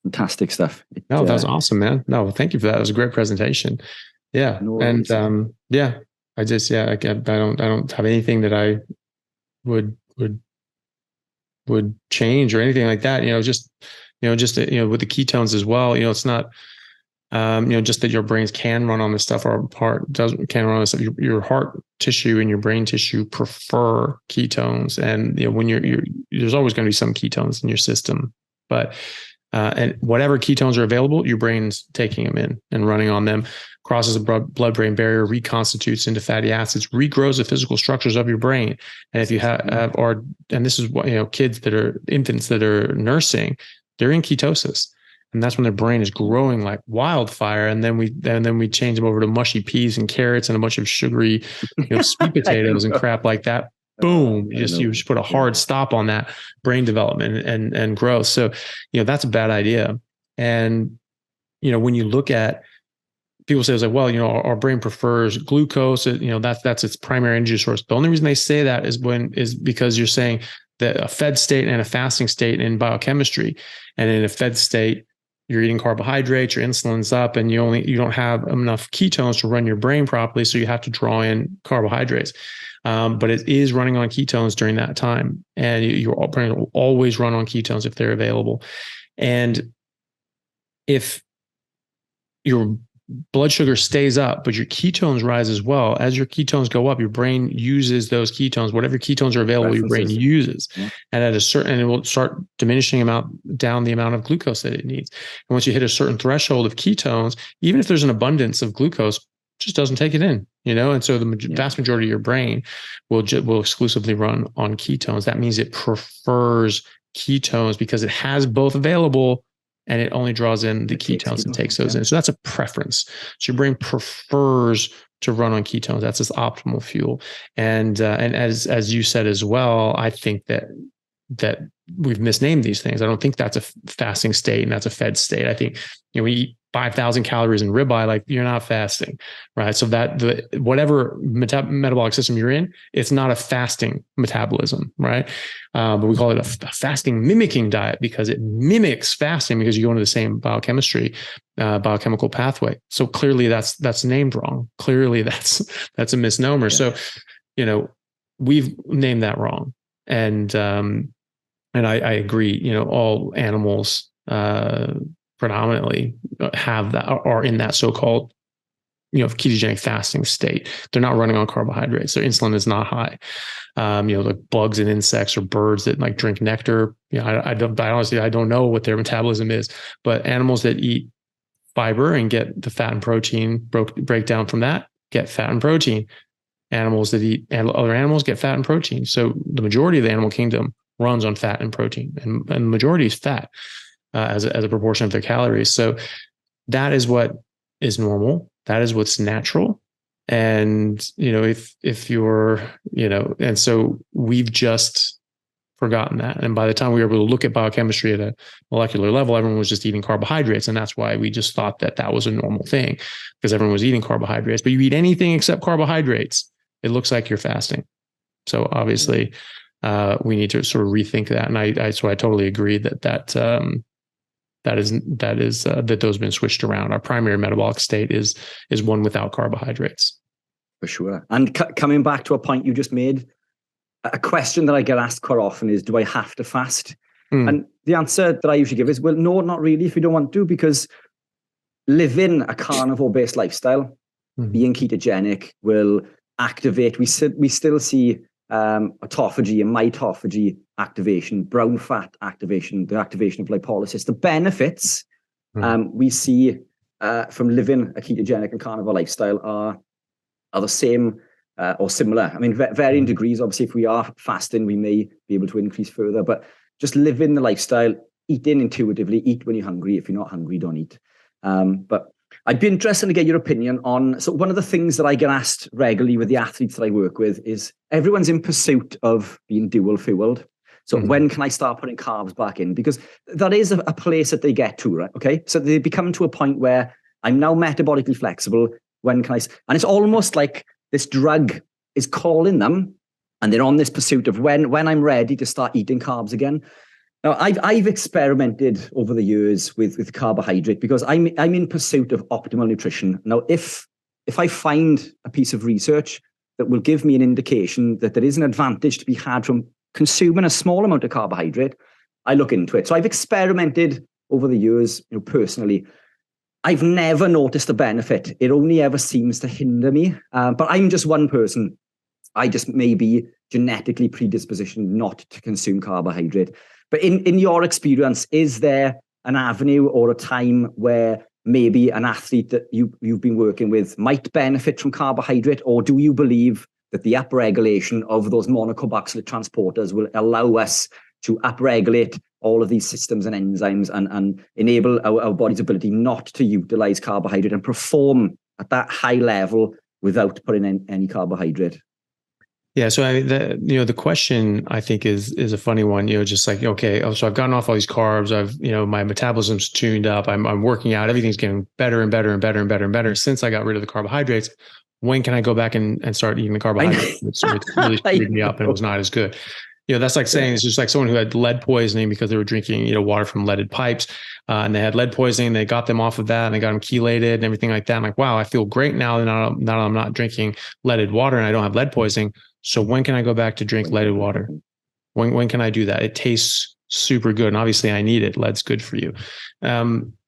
Fantastic stuff.
No, that was awesome, man. No, thank you for that. It was a great presentation. Yeah.
No
and I just, I don't have anything that I would change or anything like that. Just with the ketones as well, it's not, just that your brains can run on this stuff, or can run on this stuff. Your heart tissue and your brain tissue prefer ketones. And, when there's always going to be some ketones in your system, but and whatever ketones are available, your brain's taking them in and running on them, crosses the blood-brain barrier, reconstitutes into fatty acids, regrows the physical structures of your brain. And if you and this is what, kids that are infants that are nursing, they're in ketosis. And that's when their brain is growing like wildfire. And then we change them over to mushy peas and carrots and a bunch of sugary, sweet potatoes and crap like that. Boom. You just put a hard stop on that brain development and growth. So, that's a bad idea. And, when you look at, people say, it's like, well, our brain prefers glucose, that's its primary energy source. The only reason they say that is because you're saying that a fed state and a fasting state in biochemistry. And in a fed state, you're eating carbohydrates, your insulin's up, and you don't have enough ketones to run your brain properly. So you have to draw in carbohydrates. But it is running on ketones during that time. And your brain will always run on ketones if they're available. And if your blood sugar stays up, but your ketones rise as well, as your ketones go up, your brain uses those ketones, whatever ketones are available, your brain uses. Yeah. And and it will start diminishing down the amount of glucose that it needs. And once you hit a certain threshold of ketones, even if there's an abundance of glucose, just doesn't take it in, and so the vast majority of your brain will exclusively run on ketones. That means it prefers ketones because it has both available, and it only draws in the ketones and takes those in. So that's a preference. So your brain prefers to run on ketones. That's its optimal fuel. And as you said as well, I think that we've misnamed these things. I don't think that's a fasting state and that's a fed state. I think we eat 5,000 calories in ribeye, like you're not fasting, right? So that whatever metabolic system you're in, it's not a fasting metabolism, right? But we call it a fasting mimicking diet because it mimics fasting because you go into the same biochemical pathway. So clearly that's named wrong. Clearly that's a misnomer. Yeah. So, we've named that wrong. And I agree, all animals, predominantly have that, are in that so-called, ketogenic fasting state. They're not running on carbohydrates. Their insulin is not high. Like bugs and insects or birds that like drink nectar. I don't know what their metabolism is, but animals that eat fiber and get the fat and protein break down from that, get fat and protein. Animals that eat other animals get fat and protein. So the majority of the animal kingdom runs on fat and protein, and the majority is fat. As a proportion of their calories. So that is what is normal. That is what's natural. And, if you're, and so we've just forgotten that. And by the time we were able to look at biochemistry at a molecular level, everyone was just eating carbohydrates. And that's why we just thought that was a normal thing, because everyone was eating carbohydrates. But you eat anything except carbohydrates, it looks like you're fasting. So obviously we need to sort of rethink that. And I totally agree that those have been switched around. Our primary metabolic state is one without carbohydrates.
For sure. And coming back to a point you just made, a question that I get asked quite often is, do I have to fast? And the answer that I usually give is, well, no, not really, if you don't want to, because living a carnivore-based lifestyle, being ketogenic will activate. We still see autophagy and mitophagy activation, brown fat activation, the activation of lipolysis. The benefits we see from living a ketogenic and carnivore lifestyle are the same or similar. I mean, varying degrees. Obviously, if we are fasting, we may be able to increase further, but just living the lifestyle, eating intuitively, eat when you're hungry. If you're not hungry, don't eat. But I'd be interested to get your opinion on, so one of the things that I get asked regularly with the athletes that I work with is everyone's in pursuit of being dual fueled. So when can I start putting carbs back in? Because that is a place that they get to, right? Okay. So they become to a point where I'm now metabolically flexible. When can I? And it's almost like this drug is calling them and they're on this pursuit of when I'm ready to start eating carbs again. Now, I've experimented over the years with carbohydrate because I'm in pursuit of optimal nutrition. Now, if I find a piece of research that will give me an indication that there is an advantage to be had from consuming a small amount of carbohydrate, I look into it. So I've experimented over the years, personally. I've never noticed a benefit. It only ever seems to hinder me. But I'm just one person. I just may be genetically predispositioned not to consume carbohydrate. But in your experience, is there an avenue or a time where maybe an athlete that you've been working with might benefit from carbohydrate? Or do you believe that the upregulation of those monocarboxylate transporters will allow us to upregulate all of these systems and enzymes and enable our body's ability not to utilize carbohydrate and perform at that high level without putting in any carbohydrate?
Yeah. So the question I think is a funny one, just like, okay, so I've gotten off all these carbs. My metabolism's tuned up. I'm working out. Everything's getting better and better and better and better and better since I got rid of the carbohydrates. When can I go back and start eating the carbohydrates? It's really screwed me up and it was not as good. That's like saying it's just like someone who had lead poisoning because they were drinking, water from leaded pipes, and they had lead poisoning. They got them off of that and they got them chelated and everything like that. I'm like, wow, I feel great now that I'm not drinking leaded water and I don't have lead poisoning. So when can I go back to drink leaded water? When can I do that? It tastes super good. And obviously I need it. Lead's good for you.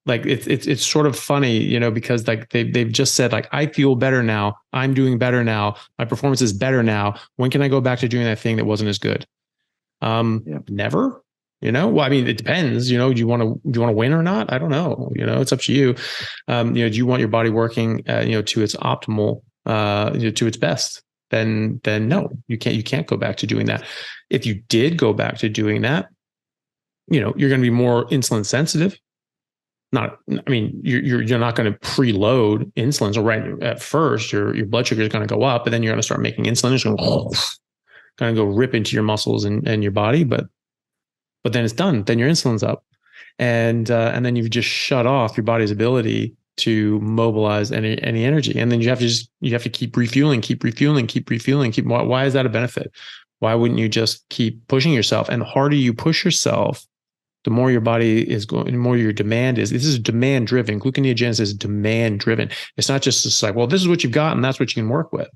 Like it's sort of funny, because like they've just said, like, I feel better now. I'm doing better now. My performance is better now. When can I go back to doing that thing that wasn't as good? Never, well, I mean, it depends, do you want to win or not? I don't know. It's up to you. Do you want your body working, to its optimal, to its best? Then no, you can't go back to doing that. If you did go back to doing that, you're going to be more insulin sensitive. You're not going to preload insulin. So right at first, your blood sugar is going to go up, but then you're going to start making insulin. It's going to go rip into your muscles and your body, but then it's done. Then your insulin's up, and then you've just shut off your body's ability to mobilize any energy. And then you have to keep refueling. Why is that a benefit? Why wouldn't you just keep pushing yourself? And the harder you push yourself, the more your body is going, the more your demand is. This is demand driven. Gluconeogenesis is demand driven. It's not just like, well, this is what you've got and that's what you can work with.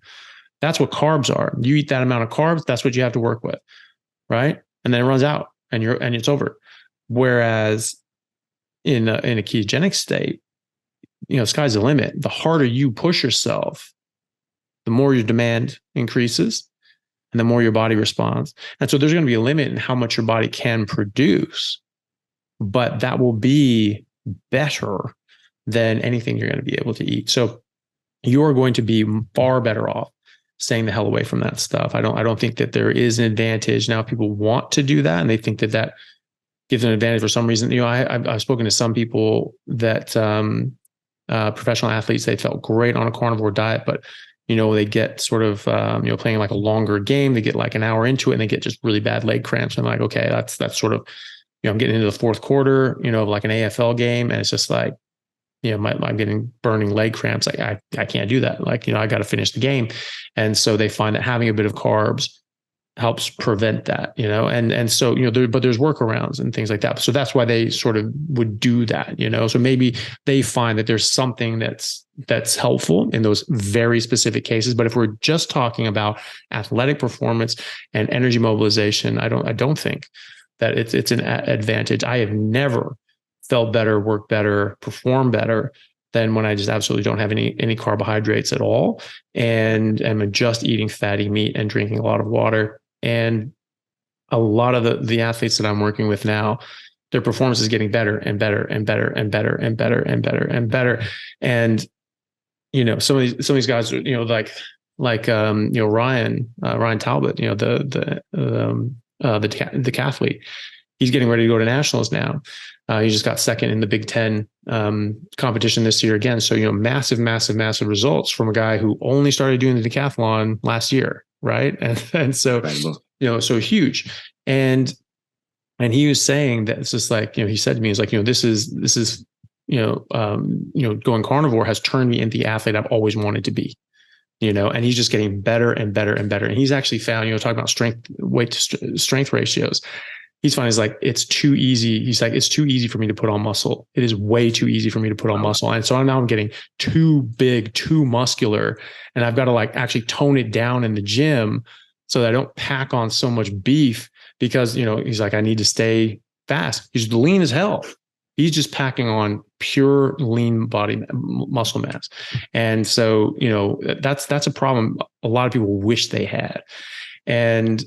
That's what carbs are. You eat that amount of carbs, that's what you have to work with, right? And then it runs out and it's over. Whereas in a ketogenic state, sky's the limit. The harder you push yourself, the more your demand increases and the more your body responds. And so there's going to be a limit in how much your body can produce, but that will be better than anything you're going to be able to eat. So you're going to be far better off staying the hell away from that stuff. I don't think that there is an advantage. Now, people want to do that and they think that gives an advantage for some reason. I've spoken to some people that professional athletes, they felt great on a carnivore diet, but they get sort of playing like a longer game. They get like an hour into it and they get just really bad leg cramps. And I'm like, okay, that's sort of, I'm getting into the fourth quarter, of like an AFL game, and it's just like, I'm getting burning leg cramps. I can't do that. Like, I got to finish the game. And so they find that having a bit of carbs helps prevent that, and so, but there's workarounds and things like that. So that's why they sort of would do that, so maybe they find that there's something that's helpful in those very specific cases. But if we're just talking about athletic performance and energy mobilization, I don't think that it's an advantage. I have never felt better, worked better, performed better than when I just absolutely don't have any carbohydrates at all. And I'm just eating fatty meat and drinking a lot of water. And a lot of the athletes that I'm working with now, their performance is getting better and better and better and better and better and better and better. And, some of these guys are, like Ryan Talbot, the decathlete. He's getting ready to go to nationals now. He just got second in the Big Ten competition this year again. So, massive, massive, massive results from a guy who only started doing the decathlon last year, right? And so,
Incredible.
So huge. And he was saying that it's just like, he said to me, he's like, this is going carnivore has turned me into the athlete I've always wanted to be. And he's just getting better and better and better. And he's actually found, talking about weight to strength ratios. He's finding it's like, it's too easy. He's like, it's too easy for me to put on muscle. It is way too easy for me to put on muscle. And so now I'm getting too big, too muscular, and I've got to like actually tone it down in the gym so that I don't pack on so much beef because, he's like, I need to stay fast. He's lean as hell. He's just packing on pure lean body muscle mass. And so, that's a problem a lot of people wish they had. And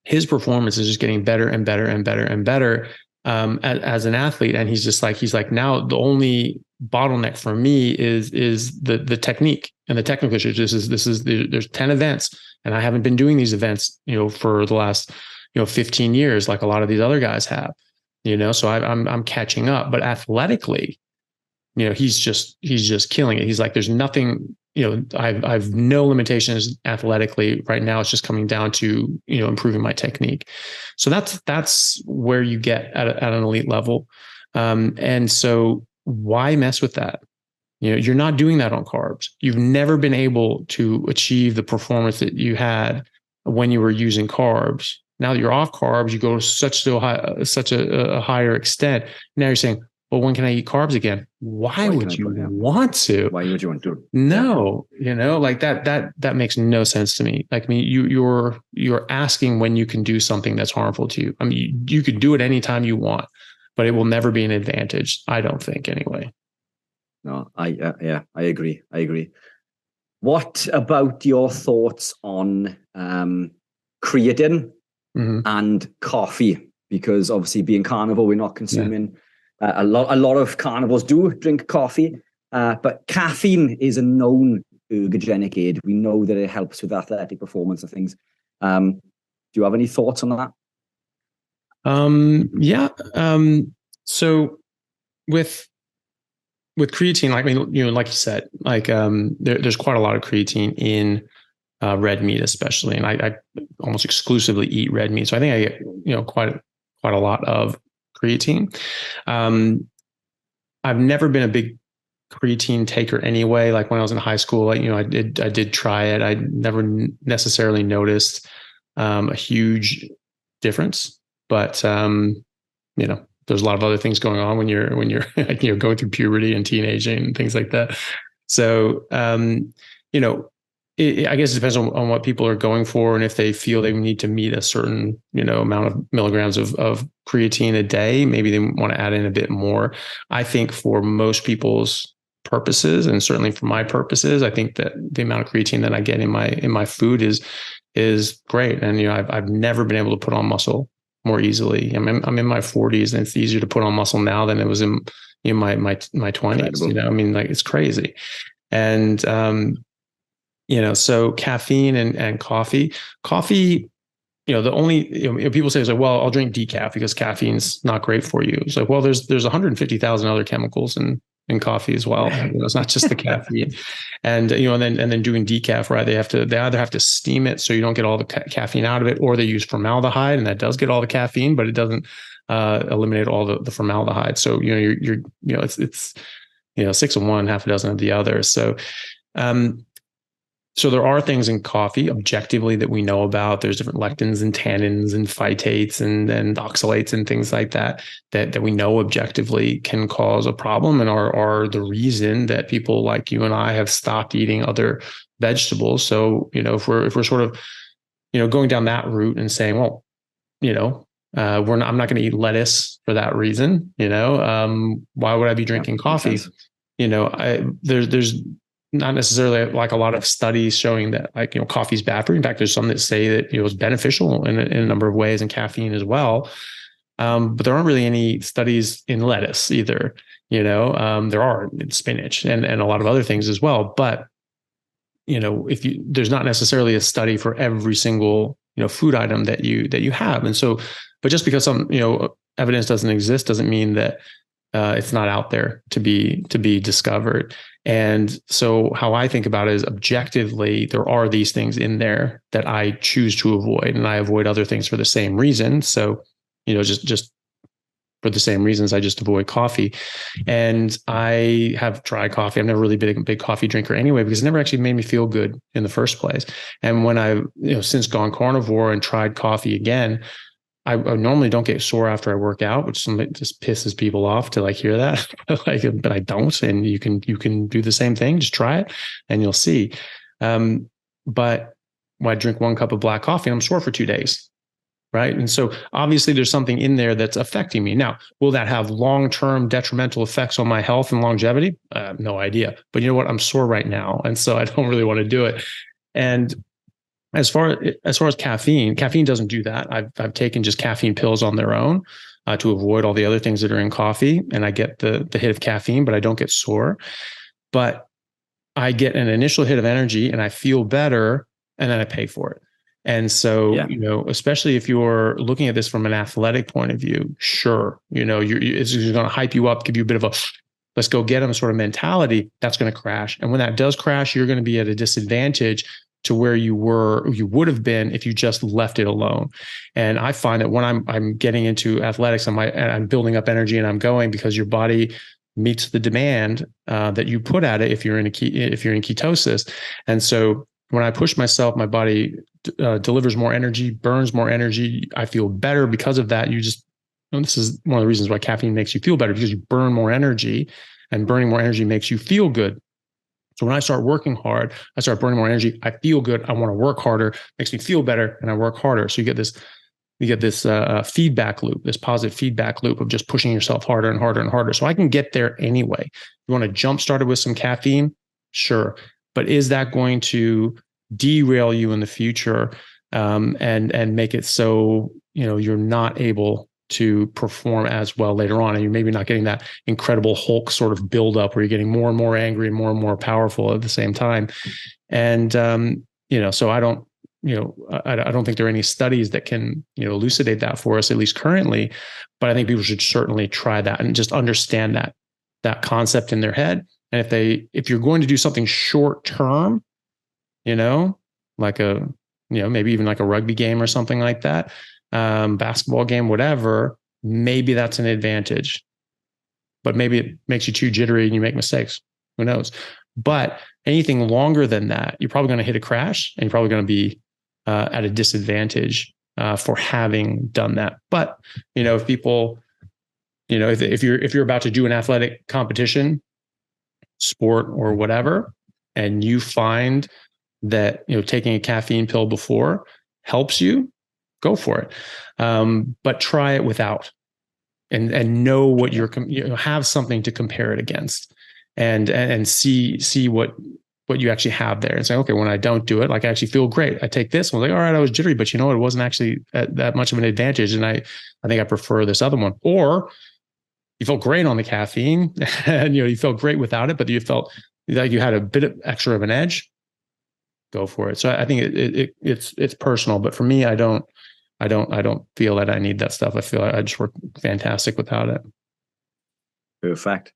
his performance is just getting better and better and better and better as an athlete. And he's like, now the only bottleneck for me is the technique and the technical issues. There's 10 events and I haven't been doing these events, for the last, 15 years, like a lot of these other guys have. So I'm catching up, but athletically, he's just killing it. He's like, there's nothing, I've no limitations athletically right now. It's just coming down to, improving my technique. So that's where you get at an elite level. And so why mess with that? You're not doing that on carbs. You've never been able to achieve the performance that you had when you were using carbs. Now that you're off carbs, you go to such a higher extent. Now you're saying, well, when can I eat carbs again? Why would you want to?
Why would you want to?
No, like that makes no sense to me. Like, you're asking when you can do something that's harmful to you. I mean, you could do it anytime you want, but it will never be an advantage. I don't think anyway.
No, I agree. What about your thoughts on creatine and coffee? Because obviously, being carnivore, we're not consuming. A lot of carnivores do drink coffee, but caffeine is a known ergogenic aid. We know that it helps with athletic performance and things. Do you have any thoughts on that?
So with creatine, like you said, there's quite a lot of creatine in red meat, especially, and I almost exclusively eat red meat. So I think I get quite a lot of creatine. I've never been a big creatine taker anyway. Like when I was in high school, I did try it. I never necessarily noticed a huge difference, but there's a lot of other things going on when you're going through puberty and teenaging and things like that. So I guess it depends on what people are going for, and if they feel they need to meet a certain amount of milligrams of creatine a day, maybe they want to add in a bit more. I think for most people's purposes, and certainly for my purposes, I think that the amount of creatine that I get in my food is great. And I've never been able to put on muscle more easily. I'm in my 40s, and it's easier to put on muscle now than it was in my 20s. It's crazy. And so caffeine and coffee, the only, people say is like, well, I'll drink decaf because caffeine's not great for you. It's like, well, there's 150,000 other chemicals in coffee as well. It's not just the caffeine. And, and then doing decaf, right? They either have to steam it so you don't get all the caffeine out of it, or they use formaldehyde, and that does get all the caffeine, but it doesn't eliminate all the formaldehyde. So, it's 6 of one, half a dozen of the other. So, so there are things in coffee objectively that we know about. There's different lectins and tannins and phytates and oxalates and things like that we know objectively can cause a problem and are the reason that people like you and I have stopped eating other vegetables. So, if we're sort of, going down that route and saying, well, I'm not going to eat lettuce for that reason. Why would I be drinking coffee? There's not necessarily like a lot of studies showing that coffee is bad for you. In fact, there's some that say that it's beneficial in a number of ways, and caffeine as well. But there aren't really any studies in lettuce either. There are in spinach and a lot of other things as well. But there's not necessarily a study for every single, food item that you have. And so, but just because some, evidence doesn't exist doesn't mean that it's not out there to be discovered. And so how I think about it is objectively, there are these things in there that I choose to avoid, and I avoid other things for the same reason. So, just for the same reasons, I just avoid coffee. And I have tried coffee. I've never really been a big coffee drinker anyway, because it never actually made me feel good in the first place. And when I've, since gone carnivore and tried coffee again, I normally don't get sore after I work out, which just pisses people off to hear that. But I don't. And you can do the same thing. Just try it and you'll see. But when I drink 1 cup of black coffee, I'm sore for 2 days. Right. And so obviously there's something in there that's affecting me. Now, will that have long-term detrimental effects on my health and longevity? No idea. But you know what? I'm sore right now. And so I don't really want to do it. And as far as caffeine doesn't do that. I've taken just caffeine pills on their own to avoid all the other things that are in coffee, and I get the hit of caffeine, but I don't get sore. But I get an initial hit of energy, and I feel better, and then I pay for it. And so, especially if you're looking at this from an athletic point of view, sure, it's going to hype you up, give you a bit of a let's go get them sort of mentality. That's going to crash, and when that does crash, you're going to be at a disadvantage to where you would have been if you just left it alone. And I find that when I'm getting into athletics, I'm building up energy and I'm going, because your body meets the demand that you put at it if you're in ketosis. And so when I push myself, my body delivers more energy, burns more energy. I feel better because of that. This is one of the reasons why caffeine makes you feel better, because you burn more energy, and burning more energy makes you feel good. So when I start working hard, I start burning more energy. I feel good. I want to work harder. Makes me feel better, and I work harder. So you get this feedback loop, this positive feedback loop of just pushing yourself harder and harder and harder. So I can get there anyway. You want to jump start it with some caffeine? Sure. But is that going to derail you in the future and make it so you're not able to perform as well later on, and you're maybe not getting that incredible Hulk sort of buildup where you're getting more and more angry and more powerful at the same time? And so I don't think there are any studies that can elucidate that for us, at least currently. But I think people should certainly try that and just understand that concept in their head. And if you're going to do something short term, like maybe even like a rugby game or something like that, basketball game, whatever, maybe that's an advantage. But maybe it makes you too jittery and you make mistakes. Who knows? But anything longer than that, you're probably going to hit a crash, and you're probably going to be at a disadvantage for having done that. But if people, if you're about to do an athletic competition, sport or whatever, and you find that taking a caffeine pill before helps you, go for it. But try it without, and know what have something to compare it against, and see what you actually have there, and say, okay, when I don't do it, I actually feel great. I take this one, all right, I was jittery, but it wasn't actually that much of an advantage, and I think I prefer this other one. Or you felt great on the caffeine, and you felt great without it, but you felt like you had a bit of extra of an edge. Go for it. So I think it's personal, but for me, I don't feel that I need that stuff. I feel I just work fantastic without it.
Perfect.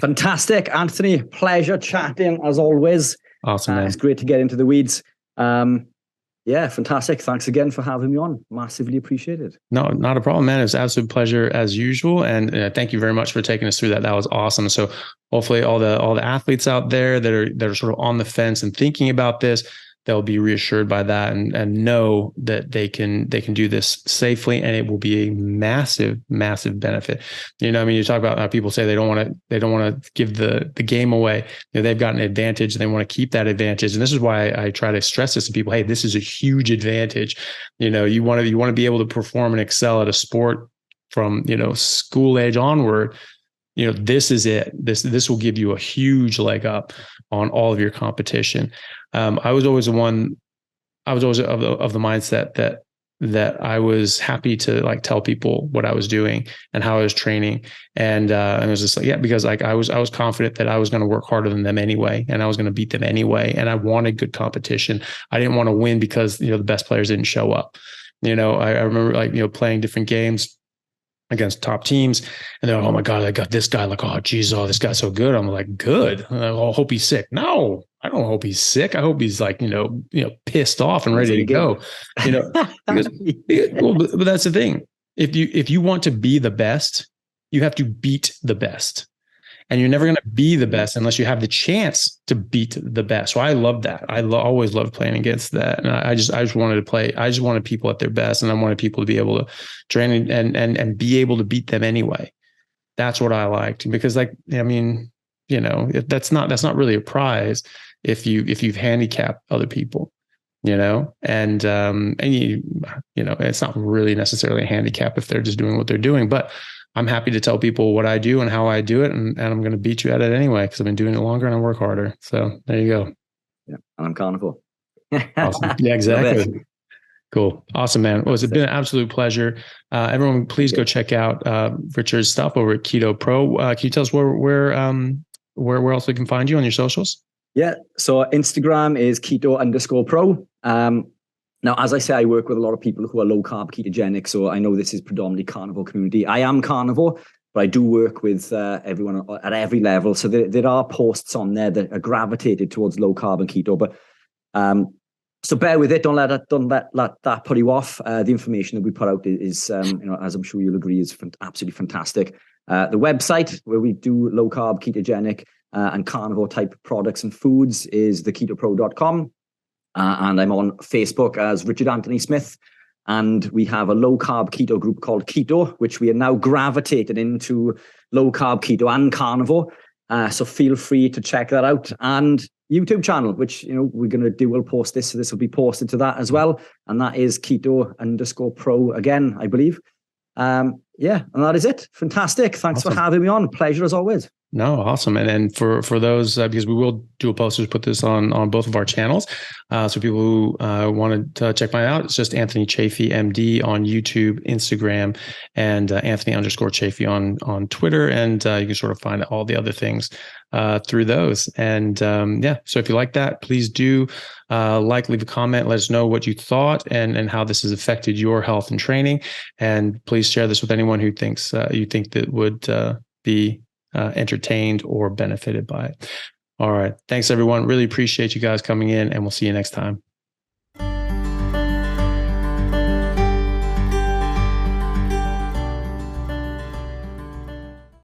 Fantastic, Anthony. Pleasure chatting as always.
Awesome, man.
It's great to get into the weeds. Yeah, fantastic. Thanks again for having me on. Massively appreciated.
No, not a problem, man. It's an absolute pleasure as usual. And thank you very much for taking us through that. That was awesome. So hopefully all the athletes out there that are sort of on the fence and thinking about this, they'll be reassured by that and know that they can do this safely, and it will be a massive, massive benefit. You talk about how people say they don't want to give the game away. They've got an advantage and they want to keep that advantage. And this is why I try to stress this to people. Hey, this is a huge advantage. You want to be able to perform and excel at a sport from, school age onward. This is it. This will give you a huge leg up on all of your competition. I was always of the mindset that that I was happy to like tell people what I was doing and how I was training. And it was just like, yeah, because like I was confident that I was going to work harder than them anyway, and I was going to beat them anyway. And I wanted good competition. I didn't want to win because, the best players didn't show up. I remember like, playing different games against top teams, and they're like, oh my God, I got this guy. Like, oh geez, oh, this guy's so good. I'm like, good. I hope he's sick. No, I don't hope he's sick. I hope he's like, pissed off and ready to go. Because well, but that's the thing. If you want to be the best, you have to beat the best. And you're never going to be the best unless you have the chance to beat the best. So I love that. I always loved playing against that. And I just wanted to play. I just wanted people at their best, and I wanted people to be able to train and be able to beat them anyway. That's what I liked, because like, I mean, that's not really a prize if you've handicapped other people, and it's not really necessarily a handicap if they're just doing what they're doing, but I'm happy to tell people what I do and how I do it. And I'm going to beat you at it anyway, because I've been doing it longer and I work harder. So there you go.
Yeah. And I'm carnivore.
Awesome. Yeah, exactly. Cool. Awesome, man. Well, it's been an absolute pleasure. Everyone, please go check out Richard's stuff over at Keto Pro. Can you tell us where else we can find you on your socials?
Yeah. So Instagram is keto_pro. Now, as I say, I work with a lot of people who are low carb ketogenic. So I know this is predominantly carnivore community. I am carnivore, but I do work with everyone at every level. So there are posts on there that are gravitated towards low carb and keto. But so bear with it. Don't let that put you off. The information that we put out is as I'm sure you'll agree, is absolutely fantastic. The website where we do low carb, ketogenic, and carnivore type products and foods is theketopro.com. And I'm on Facebook as Richard Anthony Smith. And we have a low carb keto group called Keto, which we are now gravitated into low carb keto and carnivore. So feel free to check that out. And YouTube channel, which, we're going to do, we'll post this. So this will be posted to that as well. And that is keto_pro again, I believe. And that is it. Fantastic. Thanks for having me on. Pleasure as always.
No, awesome. And for those, because we will do a post to put this on both of our channels. So people who wanted to check mine out, it's just Anthony Chafee, MD on YouTube, Instagram, and Anthony_Chafee on Twitter. And you can sort of find all the other things through those. And so if you like that, please do leave a comment, let us know what you thought and how this has affected your health and training. And please share this with anyone who thinks you think that would be entertained or benefited by it. All right. Thanks, everyone. Really appreciate you guys coming in, and we'll see you next time.